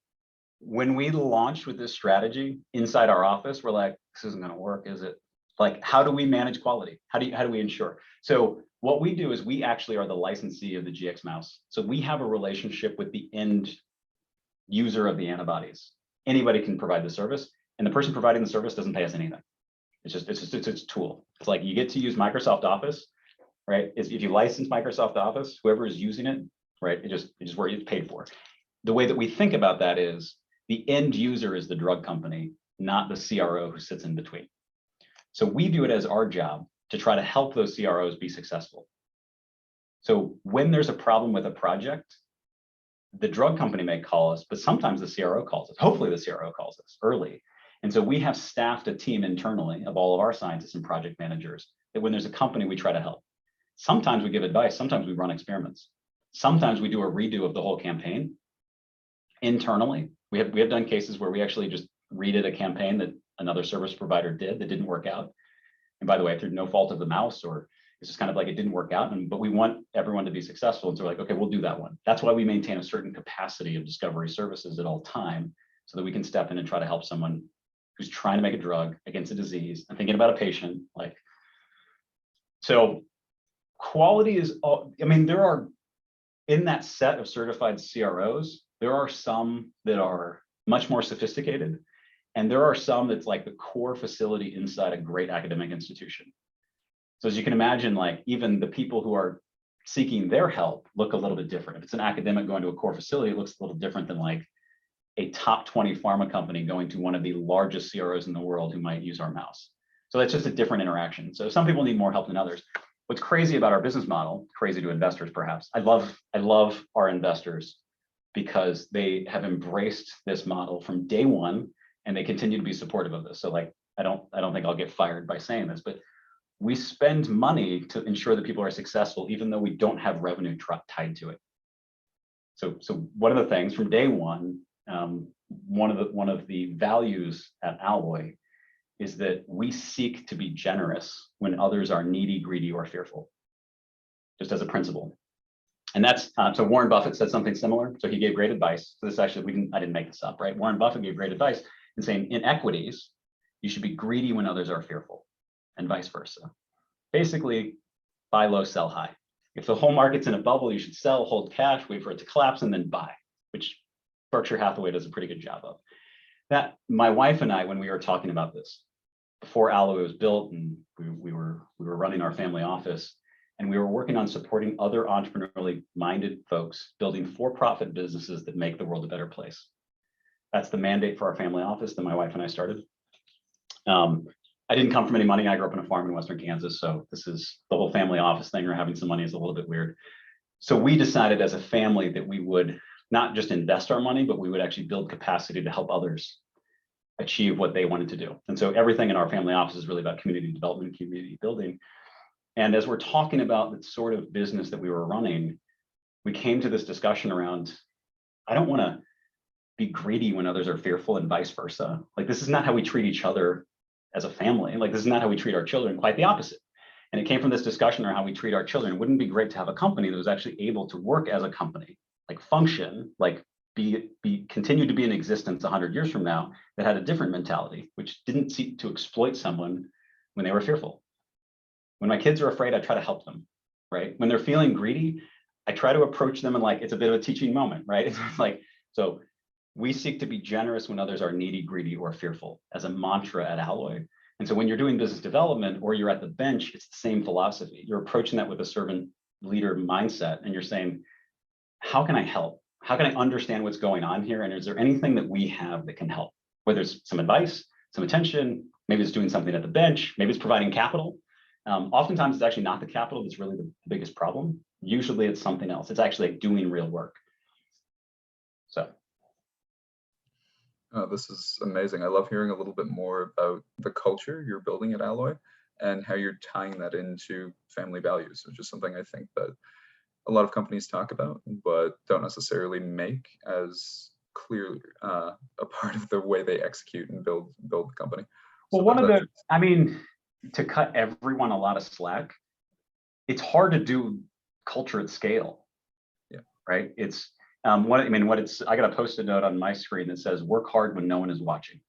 When we launched with this strategy inside our office, we're like, this isn't going to work, is it? Like, how do we manage quality? How do we ensure? So what we do is we actually are the licensee of the GX mouse. So we have a relationship with the end user of the antibodies. Anybody can provide the service, and the person providing the service doesn't pay us anything. It's a tool. It's like you get to use Microsoft Office, right? If you license Microsoft Office, whoever is using it, right? It just where it's paid for. The way that we think about that is the end user is the drug company, not the CRO who sits in between. So we view it as our job to try to help those CROs be successful. So when there's a problem with a project, the drug company may call us, but sometimes the CRO calls us. Hopefully the CRO calls us early. And so we have staffed a team internally of all of our scientists and project managers that when there's a company, we try to help. Sometimes we give advice, sometimes we run experiments. Sometimes we do a redo of the whole campaign internally. We have done cases where we actually just redid a campaign that another service provider did that didn't work out. And by the way, through no fault of the mouse, or it's just kind of like it didn't work out. But we want everyone to be successful. And so we're like, okay, we'll do that one. That's why we maintain a certain capacity of discovery services at all time, so that we can step in and try to help someone who's trying to make a drug against a disease and thinking about a patient. Like, so quality is, I mean, there are, in that set of certified CROs, there are some that are much more sophisticated, and there are some that's like the core facility inside a great academic institution. So as you can imagine, like even the people who are seeking their help look a little bit different. If it's an academic going to a core facility, it looks a little different than like a top 20 pharma company going to one of the largest CROs in the world who might use our mouse. So that's just a different interaction. So some people need more help than others. What's crazy about our business model, crazy to investors perhaps, I love our investors because they have embraced this model from day one, and they continue to be supportive of this. So like, I don't think I'll get fired by saying this, but we spend money to ensure that people are successful, even though we don't have revenue tied to it. So one of the things from day one, one of the values at Alloy is that we seek to be generous when others are needy, greedy, or fearful, just as a principle. And that's, so Warren Buffett said something similar. So he gave great advice. So this actually, I didn't make this up, right? Warren Buffett gave great advice in saying in equities, you should be greedy when others are fearful, and vice versa. Basically, buy low, sell high. If the whole market's in a bubble, you should sell, hold cash, wait for it to collapse, and then buy, which Berkshire Hathaway does a pretty good job of. That, my wife and I, when we were talking about this, before Alloy was built, and we were running our family office, and we were working on supporting other entrepreneurially minded folks building for-profit businesses that make the world a better place. That's the mandate for our family office that my wife and I started. I didn't come from any money. I grew up on a farm in Western Kansas. So this is the whole family office thing, or having some money is a little bit weird. So we decided as a family that we would not just invest our money, but we would actually build capacity to help others achieve what they wanted to do. And so everything in our family office is really about community development, community building. And as we're talking about the sort of business that we were running, we came to this discussion around, I don't want to be greedy when others are fearful, and vice versa. Like, this is not how we treat each other as a family. Like, this is not how we treat our children, quite the opposite. And it came from this discussion around how we treat our children. Wouldn't it be great to have a company that was actually able to work as a company, like function, like continue to be in existence 100 years from now, that had a different mentality, which didn't seek to exploit someone when they were fearful. When my kids are afraid, I try to help them, right? When they're feeling greedy, I try to approach them and like, it's a bit of a teaching moment, right? It's like, so we seek to be generous when others are needy, greedy, or fearful as a mantra at Alloy. And so when you're doing business development or you're at the bench, it's the same philosophy. You're approaching that with a servant leader mindset, and you're saying, how can I help? How can I understand what's going on here? And is there anything that we have that can help? Whether it's some advice, some attention, maybe it's doing something at the bench, maybe it's providing capital. Oftentimes it's actually not the capital that's really the biggest problem. Usually it's something else. It's actually like doing real work. So. Oh, this is amazing. I love hearing a little bit more about the culture you're building at Alloy and how you're tying that into family values, which is something I think that a lot of companies talk about, but don't necessarily make as clear a part of the way they execute and build the company. Well, I mean, to cut everyone a lot of slack, it's hard to do culture at scale. Yeah. Right. It's I got a Post-it note on my screen that says, work hard when no one is watching.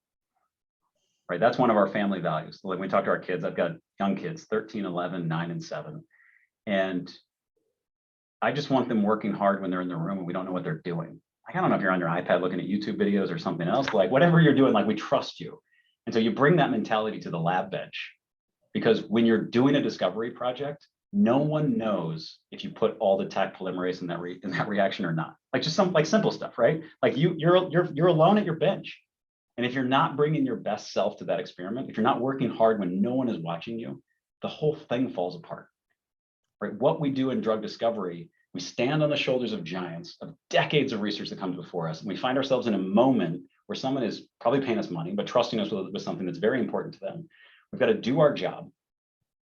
Right. That's one of our family values. Like when we talk to our kids, I've got young kids, 13, 11, 9, and 7. And I just want them working hard when they're in the room and we don't know what they're doing. Like, I don't know if you're on your iPad looking at YouTube videos or something else, like whatever you're doing, like we trust you. And so you bring that mentality to the lab bench, because when you're doing a discovery project, no one knows if you put all the Taq polymerase in that reaction or not. Like just some like simple stuff, right? Like you're alone at your bench. And if you're not bringing your best self to that experiment, if you're not working hard when no one is watching you, the whole thing falls apart. Right? What we do in drug discovery, we stand on the shoulders of giants, of decades of research that comes before us, and we find ourselves in a moment where someone is probably paying us money, but trusting us with something that's very important to them. We've got to do our job,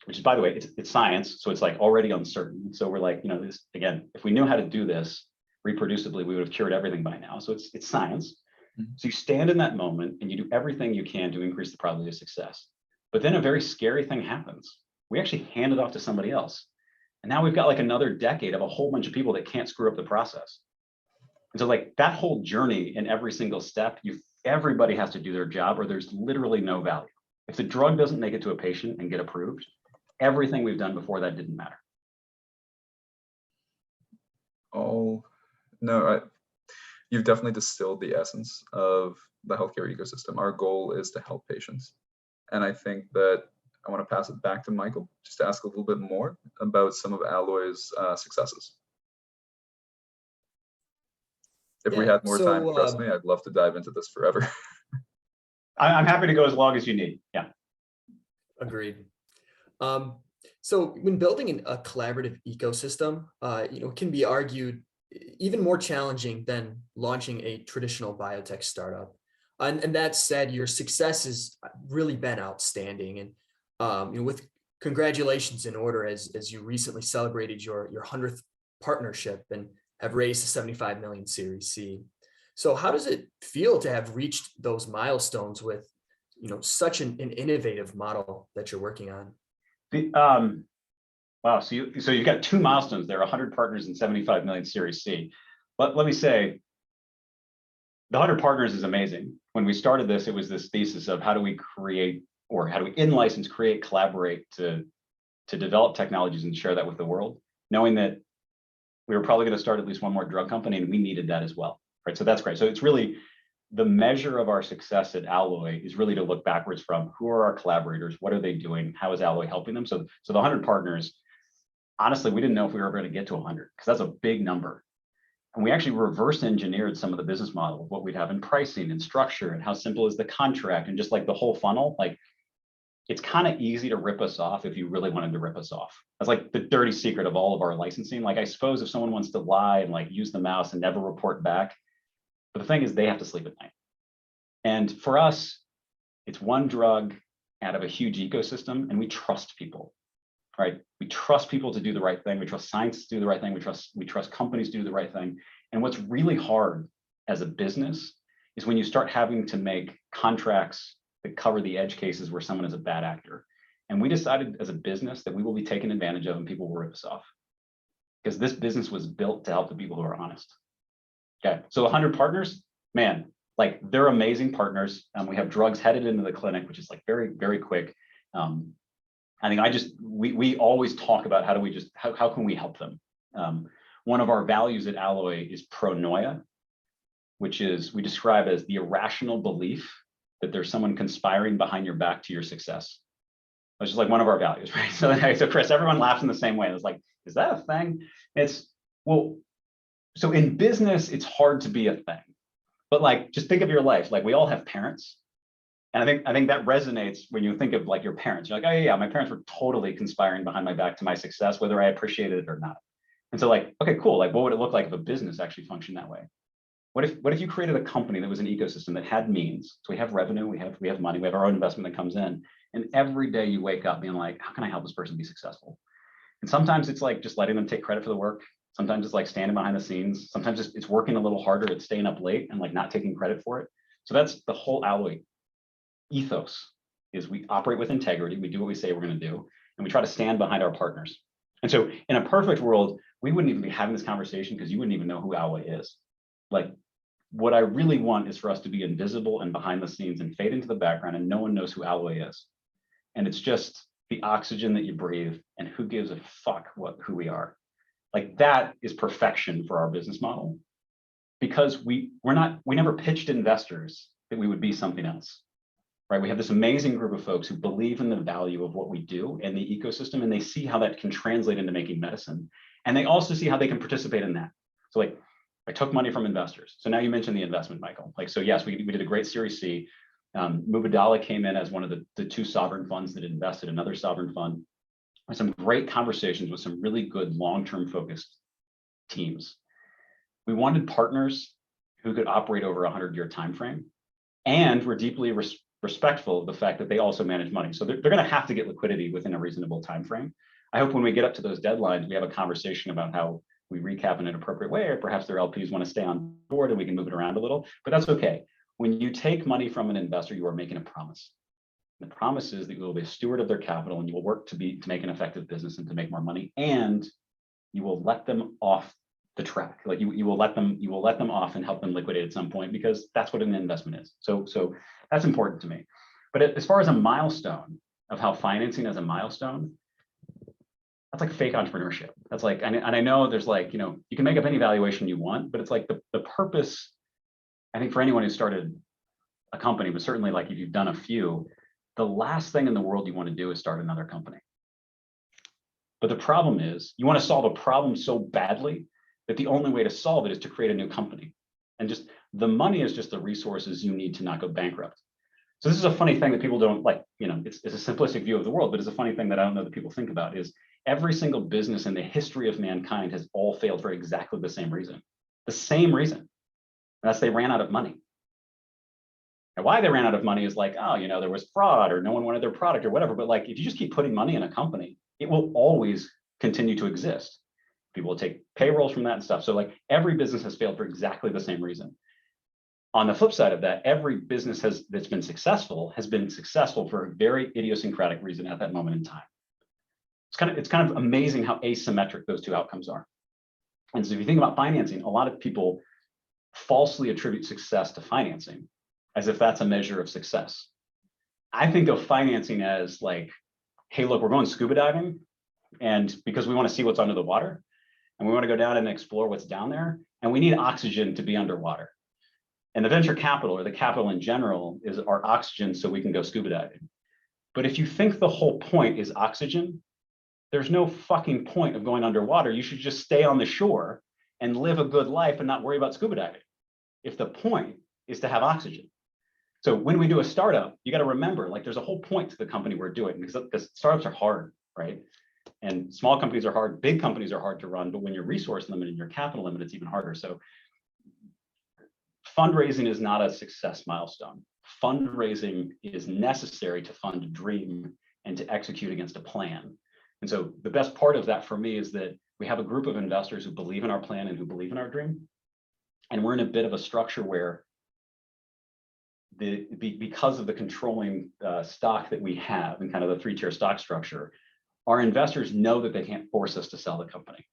which is, by the way, it's science, so it's like already uncertain. So we're like, this again, if we knew how to do this reproducibly, we would have cured everything by now. So it's science. Mm-hmm. So you stand in that moment and you do everything you can to increase the probability of success. But then a very scary thing happens. We actually hand it off to somebody else. And now we've got like another decade of a whole bunch of people that can't screw up the process. And so like that whole journey in every single step, everybody has to do their job or there's literally no value. If the drug doesn't make it to a patient and get approved, everything we've done before that didn't matter. You've definitely distilled the essence of the healthcare ecosystem. Our goal is to help patients. And I think that I want to pass it back to Michael, just to ask a little bit more about some of Alloy's successes. If we had more time, trust me, I'd love to dive into this forever. I'm happy to go as long as you need. Yeah. Agreed. So when building a collaborative ecosystem, it can be argued even more challenging than launching a traditional biotech startup. And that said, your success has really been outstanding. And with congratulations in order as you recently celebrated your 100th partnership and have raised a 75 million Series C. So how does it feel to have reached those milestones with such an innovative model that you're working on? Wow. So you've got 2 milestones there, 100 partners and 75 million Series C. But let me say, the 100 partners is amazing. When we started this, it was this thesis of how do we create, or how do we in-license, create, collaborate to develop technologies and share that with the world, knowing that we were probably going to start at least one more drug company and we needed that as well. Right. So that's great. So it's really the measure of our success at Alloy is really to look backwards from who are our collaborators, what are they doing, how is Alloy helping them? So the 100 partners, honestly, we didn't know if we were ever going to get to 100 because that's a big number. And we actually reverse engineered some of the business model, what we'd have in pricing and structure and how simple is the contract and just like the whole funnel. Like it's kind of easy to rip us off if you really wanted to rip us off. That's like the dirty secret of all of our licensing. Like I suppose if someone wants to lie and like use the mouse and never report back, but the thing is they have to sleep at night. And for us, it's one drug out of a huge ecosystem and we trust people. Right? We trust people to do the right thing. We trust science to do the right thing. We trust companies to do the right thing. And what's really hard as a business is when you start having to make contracts that cover the edge cases where someone is a bad actor. And we decided as a business that we will be taken advantage of and people will rip us off. Because this business was built to help the people who are honest. Okay, so 100 partners, man, like they're amazing partners. We have drugs headed into the clinic, which is like very, very quick. I think we always talk about how can we help them? One of our values at Alloy is pronoia, which is we describe as the irrational belief that there's someone conspiring behind your back to your success. That's just like one of our values, right? So Chris, everyone laughs in the same way. It's like, is that a thing? So in business, it's hard to be a thing. But like, just think of your life. Like we all have parents. And I think that resonates when you think of like your parents. You're like, oh yeah, my parents were totally conspiring behind my back to my success, whether I appreciated it or not. And so like, okay, cool. Like, what would it look like if a business actually functioned that way? What if you created a company that was an ecosystem that had means? So we have revenue, we have money, we have our own investment that comes in, and every day you wake up being like, how can I help this person be successful? And sometimes it's like just letting them take credit for the work. Sometimes it's like standing behind the scenes. Sometimes it's working a little harder. It's staying up late and like not taking credit for it. So that's the whole Alloy ethos, is we operate with integrity. We do what we say we're going to do, and we try to stand behind our partners. And so in a perfect world, we wouldn't even be having this conversation because you wouldn't even know who Alloy is. Like, what I really want is for us to be invisible and behind the scenes and fade into the background, and no one knows who Alloy is. And it's just the oxygen that you breathe, and who gives a fuck who we are. Like, that is perfection for our business model, because we never pitched investors that we would be something else, right? We have this amazing group of folks who believe in the value of what we do and the ecosystem, and they see how that can translate into making medicine. And they also see how they can participate in that. So like, I took money from investors. So now you mentioned the investment, Michael. Like, so yes, we did a great Series C. Mubadala came in as one of the two sovereign funds that invested, another sovereign fund. Some great conversations with some really good long-term focused teams. We wanted partners who could operate over a 100-year time frame, and we're deeply respectful of the fact that they also manage money. So they're going to have to get liquidity within a reasonable time frame. I hope when we get up to those deadlines, we have a conversation about how we recap in an appropriate way, or perhaps their LPs want to stay on board and we can move it around a little, but that's okay. When you take money from an investor, you are making a promise. The promise is that you will be a steward of their capital, and you will work to make an effective business and to make more money, and you will let them off the track. Like, you will let them off and help them liquidate at some point, because that's what an investment is. So that's important to me. But as far as a milestone of how financing as a milestone, that's like fake entrepreneurship. That's like, and I know there's like, you can make up any valuation you want, but it's like the purpose, I think, for anyone who started a company, but certainly like if you've done a few, the last thing in the world you want to do is start another company. But the problem is, you want to solve a problem so badly that the only way to solve it is to create a new company. And just the money is just the resources you need to not go bankrupt. So this is a funny thing that people don't like, it's a simplistic view of the world, but it's a funny thing that I don't know that people think about, is every single business in the history of mankind has all failed for exactly the same reason. The same reason. And that's they ran out of money. And why they ran out of money is like, oh, there was fraud, or no one wanted their product, or whatever. But like, if you just keep putting money in a company, it will always continue to exist. People will take payrolls from that and stuff. So like, every business has failed for exactly the same reason. On the flip side of that, every business that's been successful has been successful for a very idiosyncratic reason at that moment in time. It's kind of amazing how asymmetric those two outcomes are. And so if you think about financing, a lot of people falsely attribute success to financing, as if that's a measure of success. I think of financing as like, hey, look, we're going scuba diving, and because we want to see what's under the water, and we want to go down and explore what's down there, and we need oxygen to be underwater. And the venture capital, or the capital in general, is our oxygen so we can go scuba diving. But if you think the whole point is oxygen, there's no fucking point of going underwater. You should just stay on the shore and live a good life and not worry about scuba diving, if the point is to have oxygen. So when we do a startup, you got to remember, like, there's a whole point to the company we're doing, because startups are hard, right? And small companies are hard, big companies are hard to run, but when you're resource limited and you're capital limited, it's even harder. So fundraising is not a success milestone. Fundraising is necessary to fund a dream and to execute against a plan. And so the best part of that for me is that we have a group of investors who believe in our plan and who believe in our dream. And we're in a bit of a structure where because of the controlling stock that we have and kind of the three-tier stock structure, our investors know that they can't force us to sell the company,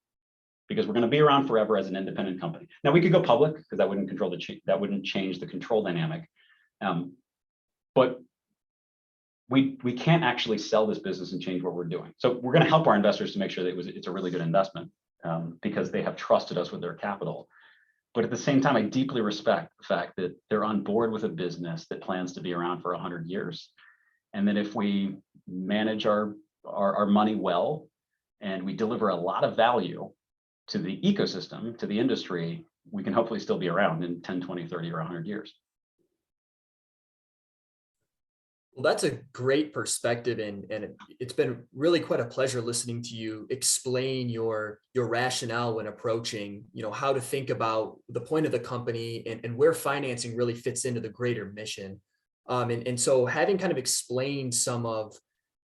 because we're going to be around forever as an independent company. Now we could go public, because that wouldn't change the control dynamic, but we can't actually sell this business and change what we're doing. So we're going to help our investors to make sure that it's a really good investment, because they have trusted us with their capital. But at the same time, I deeply respect the fact that they're on board with a business that plans to be around for 100 years. And that if we manage our money well, and we deliver a lot of value to the ecosystem, to the industry, we can hopefully still be around in 10, 20, 30, or 100 years. Well, that's a great perspective, and it's been really quite a pleasure listening to you explain your rationale when approaching, how to think about the point of the company and where financing really fits into the greater mission. And so having kind of explained some of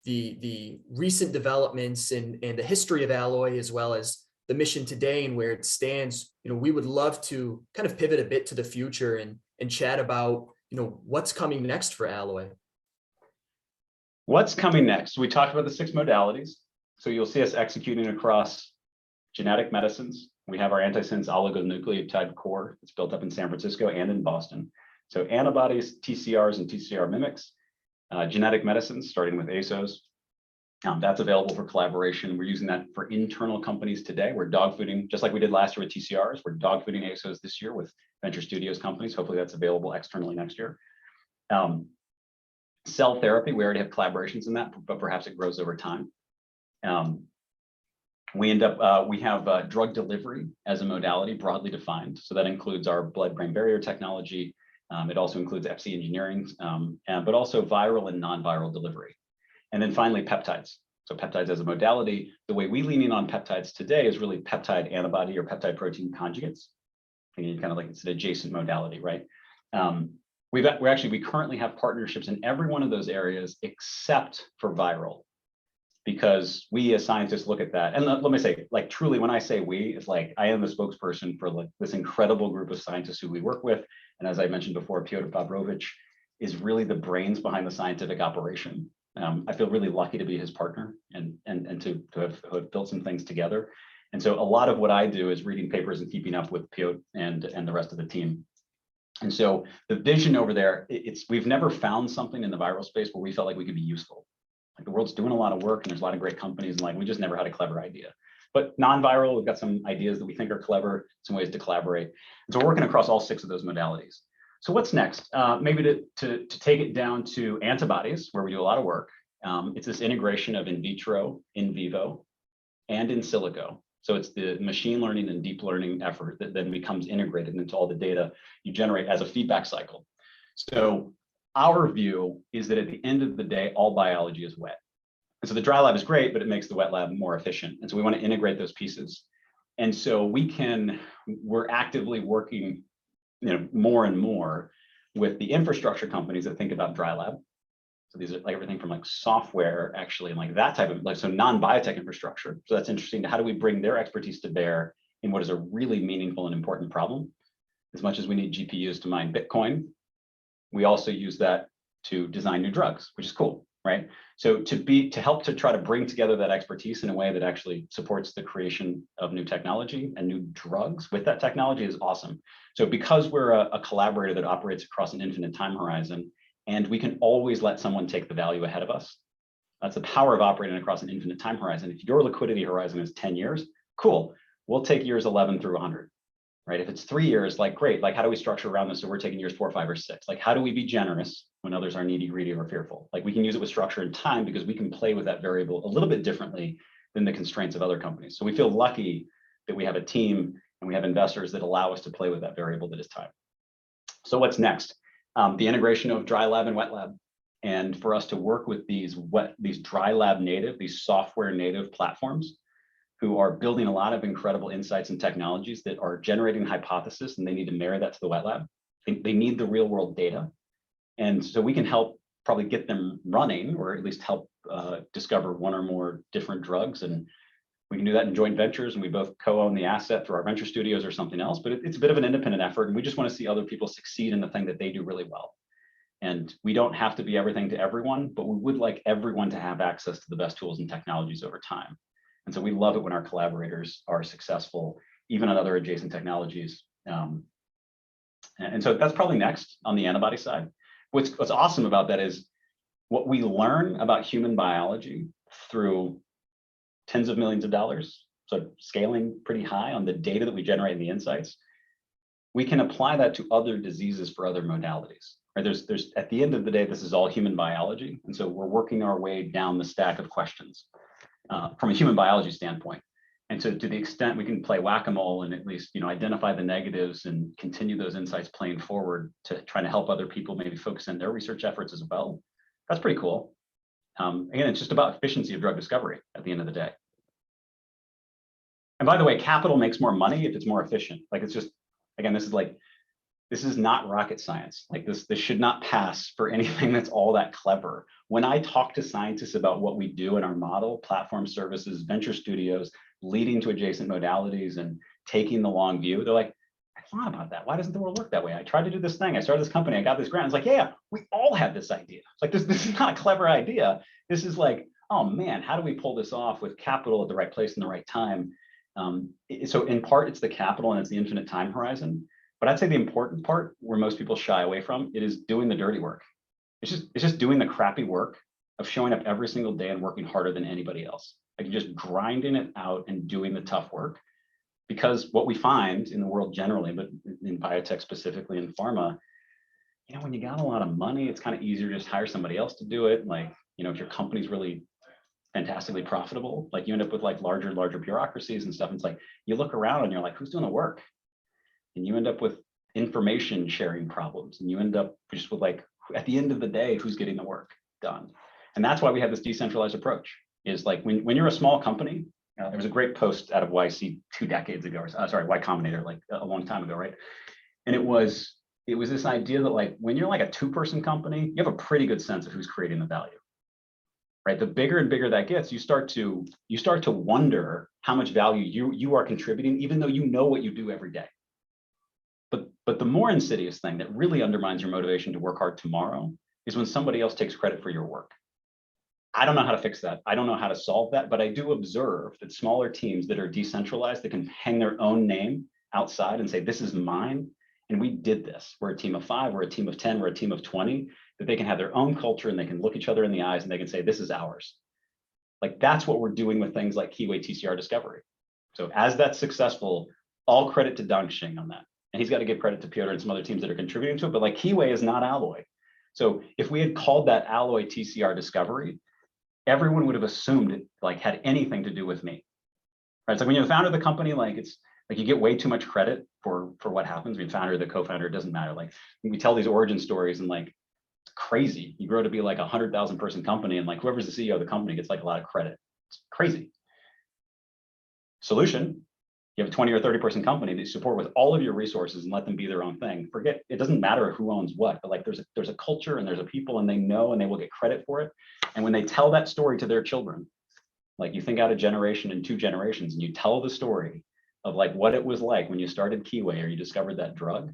the recent developments and the history of Alloy, as well as the mission today and where it stands, we would love to kind of pivot a bit to the future and chat about, what's coming next for Alloy. What's coming next? We talked about the 6 modalities. So you'll see us executing across genetic medicines. We have our antisense oligonucleotide core that's built up in San Francisco and in Boston. So antibodies, TCRs, and TCR mimics, genetic medicines, starting with ASOs. That's available for collaboration. We're using that for internal companies today. We're dogfooding, just like we did last year with TCRs, we're dogfooding ASOs this year with venture studios companies. Hopefully that's available externally next year. Cell therapy, we already have collaborations in that, but perhaps it grows over time. We have drug delivery as a modality broadly defined. So that includes our blood-brain barrier technology. It also includes Fc engineering, but also viral and non-viral delivery. And then finally, peptides. So peptides as a modality, the way we lean in on peptides today is really peptide antibody or peptide protein conjugates. Thinking kind of like it's an adjacent modality, right? We currently have partnerships in every one of those areas except for viral, because we as scientists look at that. And let me say, like, truly, when I say we, it's like I am the spokesperson for like this incredible group of scientists who we work with. And as I mentioned before, Piotr Bobrovich is really the brains behind the scientific operation. I feel really lucky to be his partner and to have built some things together. And so a lot of what I do is reading papers and keeping up with Piotr and the rest of the team. And so the vision over there, we've never found something in the viral space where we felt like we could be useful. Like the world's doing a lot of work and there's a lot of great companies, and like we just never had a clever idea. But non-viral, we've got some ideas that we think are clever, some ways to collaborate. And so we're working across all 6 of those modalities. So what's next? Maybe to take it down to antibodies, where we do a lot of work. It's this integration of in vitro, in vivo, and in silico. So it's the machine learning and deep learning effort that then becomes integrated into all the data you generate as a feedback cycle. So our view is that at the end of the day, all biology is wet. And so the dry lab is great, but it makes the wet lab more efficient. And so we want to integrate those pieces. And so we're actively working, more and more with the infrastructure companies that think about dry lab. So these are like everything from like software, actually, and like that type of so non-biotech infrastructure. So that's interesting. How do we bring their expertise to bear in what is a really meaningful and important problem? As much as we need GPUs to mine Bitcoin, we also use that to design new drugs, which is cool, right? So to help to try to bring together that expertise in a way that actually supports the creation of new technology and new drugs with that technology is awesome. So because we're a collaborator that operates across an infinite time horizon, and we can always let someone take the value ahead of us. That's the power of operating across an infinite time horizon. If your liquidity horizon is 10 years, cool. We'll take years 11 through 100, right? If it's 3 years, like great, like how do we structure around this? So we're taking years 4, 5, or 6. Like how do we be generous when others are needy, greedy, or fearful? Like we can use it with structure and time because we can play with that variable a little bit differently than the constraints of other companies. So we feel lucky that we have a team and we have investors that allow us to play with that variable that is time. So what's next? The integration of dry lab and wet lab. And for us to work with these dry lab native, these software native platforms who are building a lot of incredible insights and technologies that are generating hypothesis, and they need to marry that to the wet lab. They need the real world data. And so we can help probably get them running, or at least help discover one or more different drugs. And we can do that in joint ventures, and we both co-own the asset through our venture studios or something else, but it's a bit of an independent effort, and we just want to see other people succeed in the thing that they do really well. And we don't have to be everything to everyone, but we would like everyone to have access to the best tools and technologies over time. And so we love it when our collaborators are successful, even on other adjacent technologies. And so that's probably next on the antibody side. What's awesome about that is what we learn about human biology through tens of millions of dollars, so scaling pretty high on the data that we generate and the insights, we can apply that to other diseases for other modalities. Right? There's at the end of the day, this is all human biology, and so we're working our way down the stack of questions from a human biology standpoint. And so to the extent we can play whack-a-mole and at least identify the negatives and continue those insights playing forward to try to help other people maybe focus on their research efforts as well, that's pretty cool. Again, it's just about efficiency of drug discovery at the end of the day. And by the way, capital makes more money if it's more efficient. Like it's just, again, this is like this is not rocket science. Like this should not pass for anything that's all that clever. When I talk to scientists about what we do in our model, platform services, venture studios, leading to adjacent modalities and taking the long view, they're like, I thought about that. Why doesn't the world work that way? I tried to do this thing. I started this company. I got this grant. It's like, yeah, we all had this idea. It's like, this is not a clever idea. This is like, oh man, how do we pull this off with capital at the right place in the right time? So in part, it's the capital and it's the infinite time horizon. But I'd say the important part where most people shy away from it is doing the dirty work. It's just doing the crappy work of showing up every single day and working harder than anybody else. Like just grinding it out and doing the tough work. Because what we find in the world generally, but in biotech specifically, in pharma, you know, when you got a lot of money, it's kind of easier to just hire somebody else to do it. Like, you know, if your company's really fantastically profitable, like you end up with like larger bureaucracies and stuff. And it's like, you look around and you're like, who's doing the work? And you end up with information sharing problems. And you end up just with like, at the end of the day, who's getting the work done? And that's why we have this decentralized approach is like, when you're a small company, there was a great post out of YC 2 decades ago, sorry, Y Combinator, like a long time ago, right? And it was this idea that like, when you're like a 2-person company, you have a pretty good sense of who's creating the value, right? The bigger and bigger that gets, you start to wonder how much value you are contributing, even though you know what you do every day. But the more insidious thing that really undermines your motivation to work hard tomorrow is when somebody else takes credit for your work. I don't know how to fix that. I don't know how to solve that, but I do observe that smaller teams that are decentralized, that can hang their own name outside and say, this is mine, and we did this. We're a team of 5, we're a team of 10, we're a team of 20, that they can have their own culture and they can look each other in the eyes and they can say, this is ours. Like that's what we're doing with things like Keyway TCR discovery. So as that's successful, all credit to Dangxing on that. And he's got to give credit to Piotr and some other teams that are contributing to it, but like Keyway is not Alloy. So if we had called that Alloy TCR discovery, everyone would have assumed it like had anything to do with me. Right? It's like when you're the founder of the company, like it's like you get way too much credit for what happens. I mean, founder, the co-founder, it doesn't matter. Like we tell these origin stories and like it's crazy. You grow to be like 100,000 person company and like whoever's the CEO of the company gets like a lot of credit. It's crazy. Solution. You have a 20 or 30 person company that you support with all of your resources and let them be their own thing. Forget, it doesn't matter who owns what, but like there's a culture and there's a people and they know and they will get credit for it. And when they tell that story to their children, like you think out a generation and 2 generations and you tell the story of like what it was like when you started Keyway or you discovered that drug,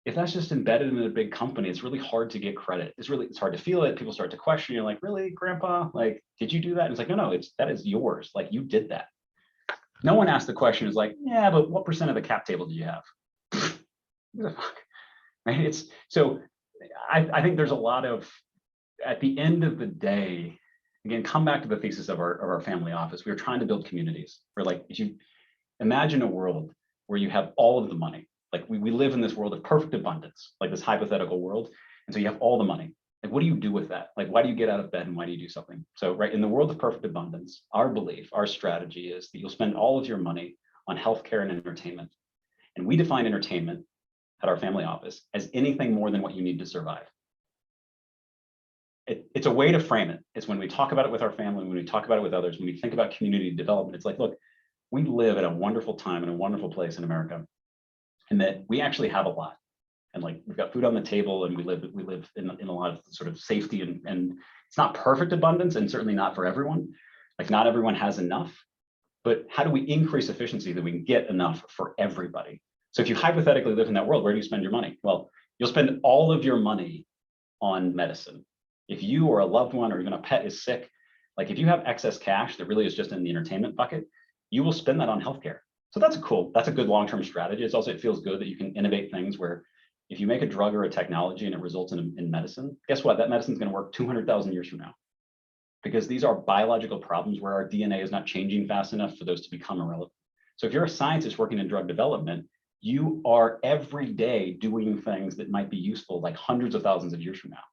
if that's just embedded in a big company, it's really hard to get credit. It's hard to feel it. People start to question, you're like, really, grandpa? Like, did you do that? And it's like, no, that is yours. Like you did that. No one asked the question is like, yeah, but what % of the cap table do you have? Who the fuck? Right? So I think there's a lot of, at the end of the day, again, come back to the thesis of our family office. We were trying to build communities where like, if you imagine a world where you have all of the money, like we live in this world of perfect abundance, like this hypothetical world. And so you have all the money. Like, what do you do with that? Like, why do you get out of bed and why do you do something? So, right, in the world of perfect abundance, our belief, our strategy is that you'll spend all of your money on healthcare and entertainment. And we define entertainment at our family office as anything more than what you need to survive. It's a way to frame it. It's when we talk about it with our family, when we talk about it with others, when we think about community development, it's like, look, we live at a wonderful time in a wonderful place in America, and that we actually have a lot. And like we've got food on the table and we live in a lot of sort of safety and it's not perfect abundance and certainly not for everyone. Like not everyone has enough, but how do we increase efficiency that we can get enough for everybody? So if you hypothetically live in that world, where do you spend your money? Well, you'll spend all of your money on medicine. If you or a loved one or even a pet is sick, like if you have excess cash that really is just in the entertainment bucket, you will spend that on healthcare. So that's a good long-term strategy. It's also, it feels good that you can innovate things where if you make a drug or a technology and it results in medicine, guess what? That medicine is going to work 200,000 years from now. Because these are biological problems where our DNA is not changing fast enough for those to become irrelevant. So if you're a scientist working in drug development, you are every day doing things that might be useful like hundreds of thousands of years from now.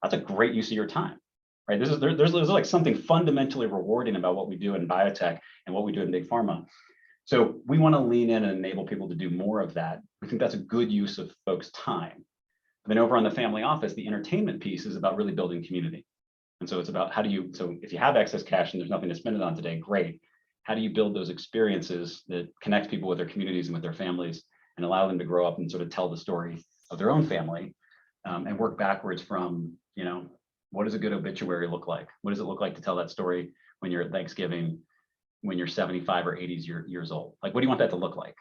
That's a great use of your time, right? There's like something fundamentally rewarding about what we do in biotech and what we do in big pharma. So we want to lean in and enable people to do more of that. We think that's a good use of folks' time. And then over on the family office, the entertainment piece is about really building community. And so it's about so if you have excess cash and there's nothing to spend it on today, great. How do you build those experiences that connect people with their communities and with their families? and allow them to grow up and sort of tell the story of their own family, and work backwards from, what does a good obituary look like? What does it look like to tell that story when you're at Thanksgiving, when you're 75 or 80 years old? Like, what do you want that to look like?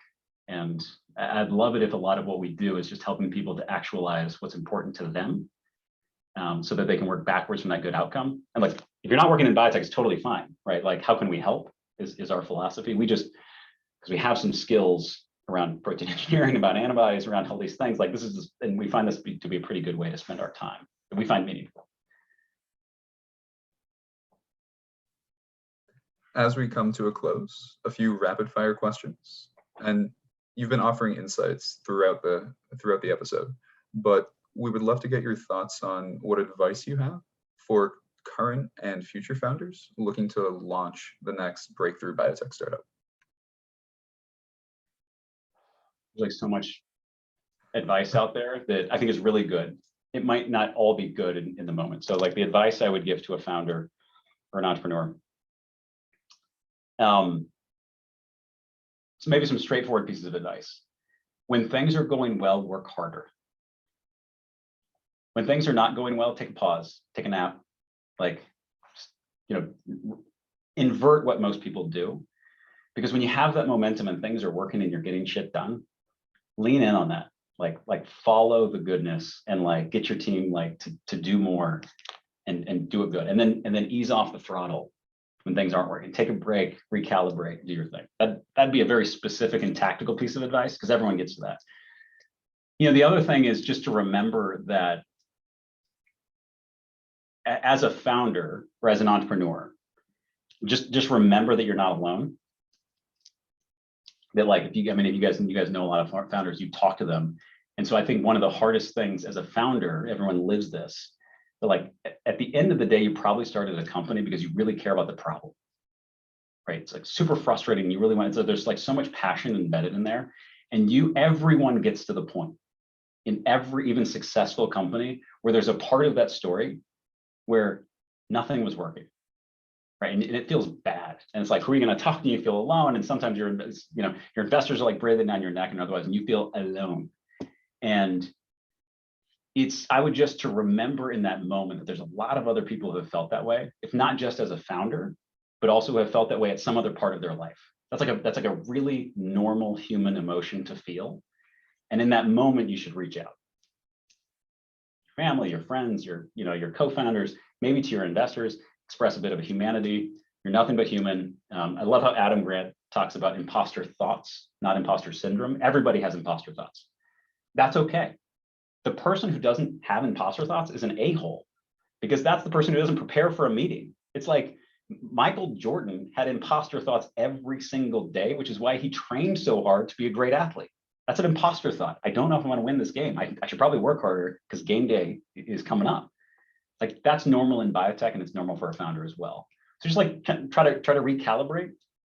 And I'd love it if a lot of what we do is just helping people to actualize what's important to them, so that they can work backwards from that good outcome. And like, if you're not working in biotech, it's totally fine, right? Like, how can we help is our philosophy. We just, because we have some skills around protein engineering, about antibodies, around all these things, like this is just, and we find this to be a pretty good way to spend our time that we find meaningful. As we come to a close, a few rapid fire questions. And you've been offering insights throughout the episode, but we would love to get your thoughts on what advice you have for current and future founders looking to launch the next breakthrough biotech startup. There's like so much advice out there that I think is really good. It might not all be good in the moment. So like the advice I would give to a founder or an entrepreneur. So maybe some straightforward pieces of advice. When things are going well, work harder. When things are not going well, take a pause, take a nap, like, invert what most people do. Because when you have that momentum and things are working and you're getting shit done, lean in on that. Like follow the goodness and like get your team like to do more and do it good. And then ease off the throttle when things aren't working. Take a break, recalibrate, do your thing. That'd be a very specific and tactical piece of advice because everyone gets to that. The other thing is just to remember that as a founder or as an entrepreneur, just remember that you're not alone. That like, if you guys know a lot of founders, you talk to them. And so I think one of the hardest things as a founder, everyone lives this, but like at the end of the day, you probably started a company because you really care about the problem, right? It's like super frustrating. You really want, so there's like so much passion embedded in there, and everyone gets to the point in every even successful company where there's a part of that story where nothing was working, right? And it feels bad. And it's like, who are you going to talk to? You feel alone. And sometimes your investors are like breathing down your neck and otherwise, and you feel alone. And I would just to remember in that moment that there's a lot of other people who have felt that way, if not just as a founder, but also have felt that way at some other part of their life. That's like a really normal human emotion to feel. And in that moment, you should reach out. Your family, your friends, your co-founders, maybe to your investors, express a bit of a humanity. You're nothing but human. I love how Adam Grant talks about imposter thoughts, not imposter syndrome. Everybody has imposter thoughts. That's okay. The person who doesn't have imposter thoughts is an a-hole, because that's the person who doesn't prepare for a meeting. It's like Michael Jordan had imposter thoughts every single day, which is why he trained so hard to be a great athlete. That's an imposter thought. I don't know if I'm going to win this game. I should probably work harder because game day is coming up. Like that's normal in biotech, and it's normal for a founder as well. So just like try to recalibrate,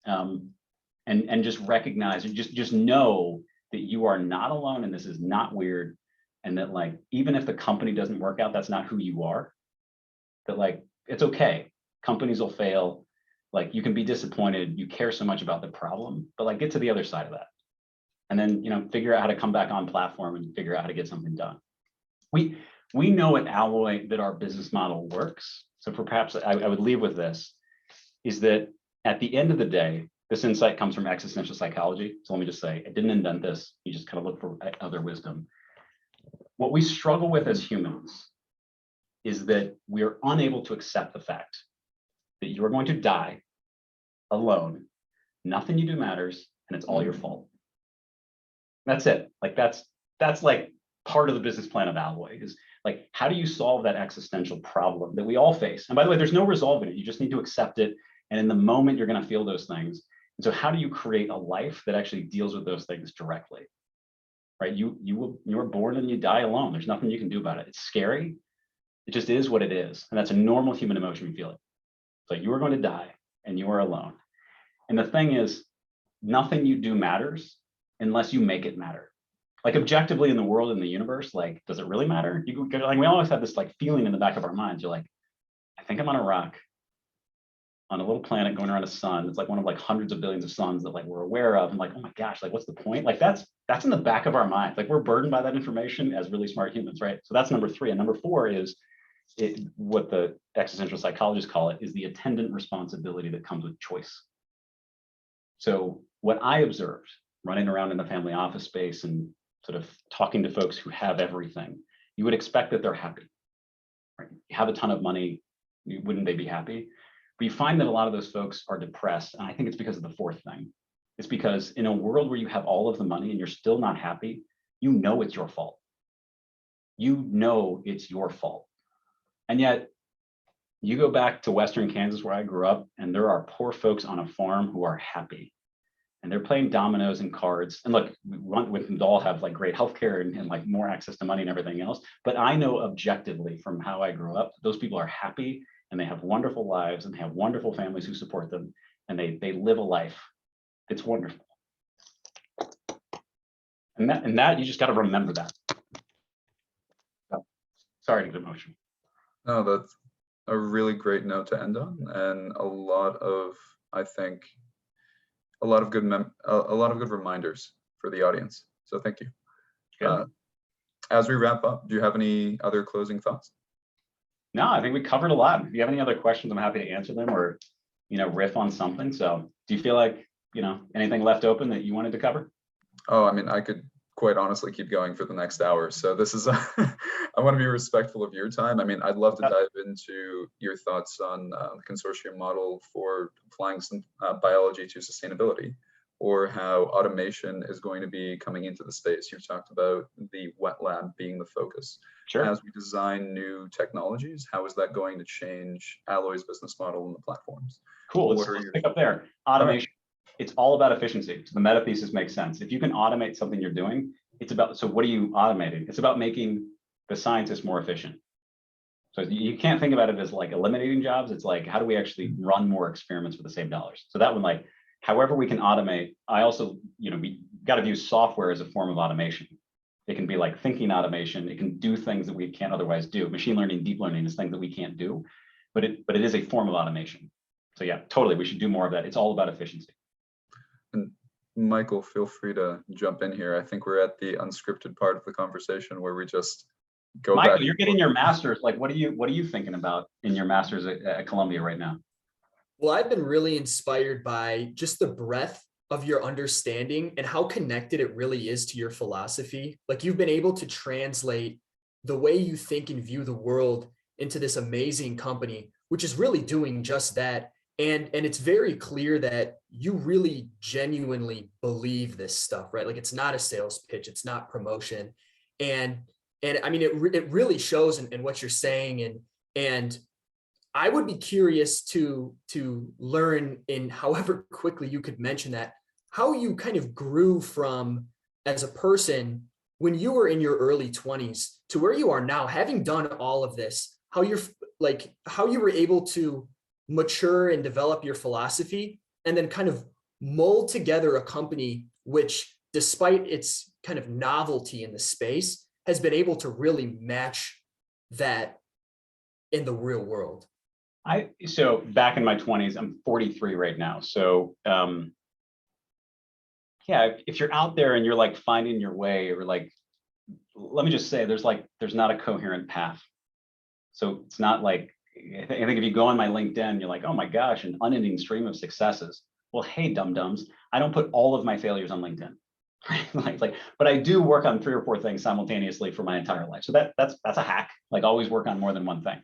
and just recognize and just know that you are not alone, and this is not weird, and that like even if the company doesn't work out, that's not who you are. That like it's okay. Companies will fail. Like you can be disappointed. You care so much about the problem, but like get to the other side of that, and then figure out how to come back on platform and figure out how to get something done. We know at Alloy that our business model works. So perhaps I would leave with this, is that at the end of the day, this insight comes from existential psychology. So let me just say, I didn't invent this. You just kind of look for other wisdom. What we struggle with as humans is that we are unable to accept the fact that you are going to die alone. Nothing you do matters, and it's all your fault. That's it. Like that's like part of the business plan of Alloy is like, how do you solve that existential problem that we all face? And by the way, there's no resolving it. You just need to accept it. And in the moment, you're going to feel those things. And so how do you create a life that actually deals with those things directly? Right? You were born and you die alone. There's nothing you can do about it. It's scary. It just is what it is. And that's a normal human emotion we feel it. So you are going to die and you are alone. And the thing is, nothing you do matters unless you make it matter. Like objectively in the world, in the universe, like, does it really matter? Like we always have this like feeling in the back of our minds. You're like, I think I'm on a rock. on a little planet going around a sun. It's like one of like hundreds of billions of suns that like we're aware of. And like, oh my gosh, like what's the point? Like that's in the back of our mind. Like we're burdened by that information as really smart humans, right? So that's number 3. And number 4 is what the existential psychologists call it is the attendant responsibility that comes with choice. So what I observed running around in the family office space and sort of talking to folks who have everything, you would expect that they're happy, right? You have a ton of money, wouldn't they be happy? But you find that a lot of those folks are depressed. And I think it's because of the 4th thing. It's because in a world where you have all of the money and you're still not happy, you know it's your fault. You know it's your fault. And yet you go back to Western Kansas where I grew up, and there are poor folks on a farm who are happy. And they're playing dominoes and cards. And look, we can all have like great healthcare and like more access to money and everything else. But I know objectively from how I grew up, those people are happy and they have wonderful lives and they have wonderful families who support them. And they live a life. It's wonderful. And that you just got to remember that. Sorry to get emotional. No, that's a really great note to end on, and a lot of, I think, a lot of good reminders for the audience. So thank you. As we wrap up, do you have any other closing thoughts? No, I think we covered a lot. If you have any other questions, I'm happy to answer them or, riff on something. So do you feel like, anything left open that you wanted to cover? Oh, I mean, I could quite honestly keep going for the next hour. So this is, I want to be respectful of your time. I mean, I'd love to dive into your thoughts on the consortium model for applying some biology to sustainability, or how automation is going to be coming into the space. You've talked about the wet lab being the focus. Sure. As we design new technologies, how is that going to change Alloy's business model and the platforms? Cool. Let's pick up there. Automation. It's all about efficiency. So the meta thesis makes sense. If you can automate something you're doing, it's about, so what are you automating? It's about making the scientists more efficient. So you can't think about it as like eliminating jobs. It's like, how do we actually run more experiments for the same dollars? So that one, like, however we can automate, I also, we got to view software as a form of automation. It can be like thinking automation. It can do things that we can't otherwise do. Machine learning, deep learning is things that we can't do, but it is a form of automation. So yeah, totally. We should do more of that. It's all about efficiency. And Michael, feel free to jump in here. I think we're at the unscripted part of the conversation where we just go back. Michael, you're getting your master's. Like, what are you thinking about in your master's at Columbia right now? Well, I've been really inspired by just the breadth of your understanding and how connected it really is to your philosophy. Like you've been able to translate the way you think and view the world into this amazing company, which is really doing just that. And it's very clear that you really genuinely believe this stuff, right? Like it's not a sales pitch, it's not promotion. And I mean, it really shows in what you're saying. And I would be curious to learn, in however quickly you could mention that, how you kind of grew from as a person when you were in your early 20s to where you are now, having done all of this, how you were able to mature and develop your philosophy and then kind of mold together a company which, despite its kind of novelty in the space, has been able to really match that in the real world. So back in my 20s, I'm 43 right now. So yeah, if you're out there and you're like finding your way, or like, let me just say, there's not a coherent path. So it's not like, I think if you go on my LinkedIn, you're like, oh my gosh, an unending stream of successes. Well, hey, dum-dums, I don't put all of my failures on LinkedIn. But I do work on 3 or 4 things simultaneously for my entire life. So that's a hack. Like always work on more than one thing.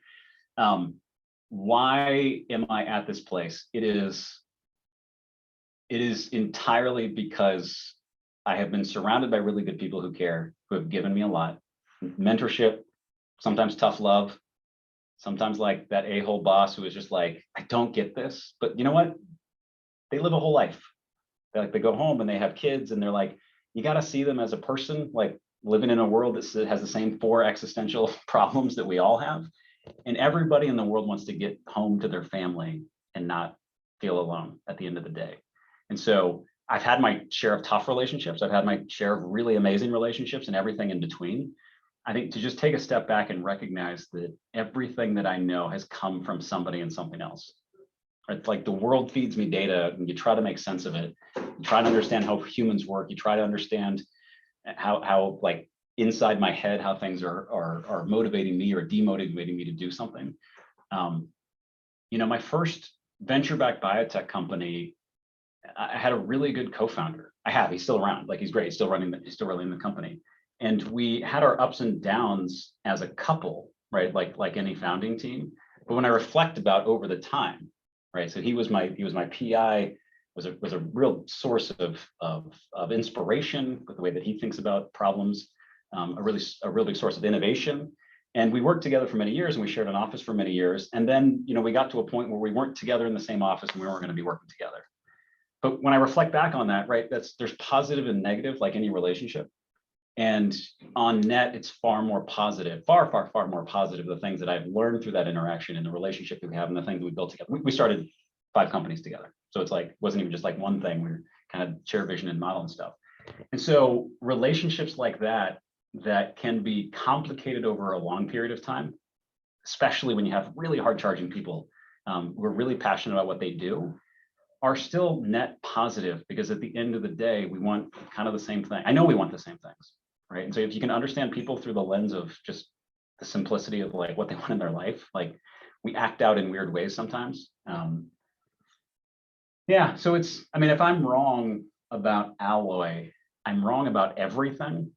Why am I at this place? It is entirely because I have been surrounded by really good people who care, who have given me a lot. Mentorship, sometimes tough love, sometimes like that a-hole boss who is just like, I don't get this, but you know what? They live a whole life. They go home and they have kids, and they're like, you got to see them as a person, like living in a world that has the same 4 existential problems that we all have. And everybody in the world wants to get home to their family and not feel alone at the end of the day. And so I've had my share of tough relationships. I've had my share of really amazing relationships and everything in between. I think to just take a step back and recognize that everything that I know has come from somebody and something else. right? Like the world feeds me data and you try to make sense of it. You try to understand how humans work. You try to understand how like inside my head, how things are motivating me or demotivating me to do something. My first venture-backed biotech company, I had a really good co-founder. He's still around. Like he's great. He's still running the company. And we had our ups and downs as a couple, right? Like any founding team. But when I reflect about over the time, right? So he was my PI, was a real source of inspiration with the way that he thinks about problems, a real big source of innovation. And we worked together for many years, and we shared an office for many years. And then, we got to a point where we weren't together in the same office, and we weren't going to be working together. But when I reflect back on that, right, there's positive and negative, like any relationship. And on net, it's far more positive, far more positive, the things that I've learned through that interaction and the relationship that we have and the things that we built together. We started 5 companies together. So it's like, it wasn't even just like one thing. We were kind of share vision and model and stuff. And so relationships like that can be complicated over a long period of time, especially when you have really hard charging people who are really passionate about what they do, are still net positive, because at the end of the day, we want kind of the same thing. I know we want the same things, right? And so if you can understand people through the lens of just the simplicity of like what they want in their life, like we act out in weird ways sometimes. So if I'm wrong about Alloy, I'm wrong about everything,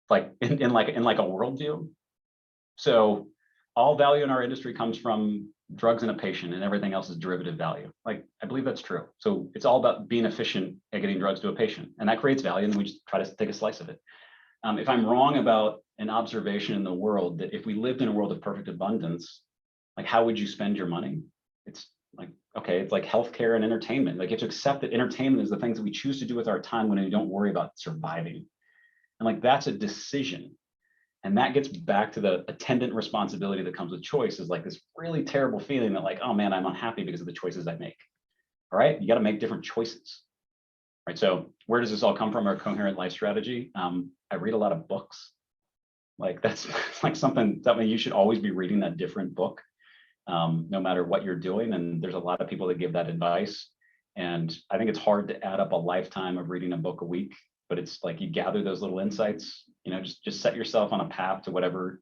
like in like a worldview. So all value in our industry comes from drugs and a patient, and everything else is derivative value. Like, I believe that's true. So it's all about being efficient at getting drugs to a patient, and that creates value, and we just try to take a slice of it. If I'm wrong about an observation in the world, that if we lived in a world of perfect abundance, like how would you spend your money? It's like, okay, it's like healthcare and entertainment. Like you have to accept that entertainment is the things that we choose to do with our time when we don't worry about surviving. And like, that's a decision. And that gets back to the attendant responsibility that comes with choice, is like this really terrible feeling that like, oh man, I'm unhappy because of the choices I make. All right, you got to make different choices. Right. So where does this all come from? Our coherent life strategy. I read a lot of books. Like that's like something you should always be reading that different book, no matter what you're doing. And there's a lot of people that give that advice. And I think it's hard to add up a lifetime of reading a book a week, but it's like you gather those little insights, just set yourself on a path to whatever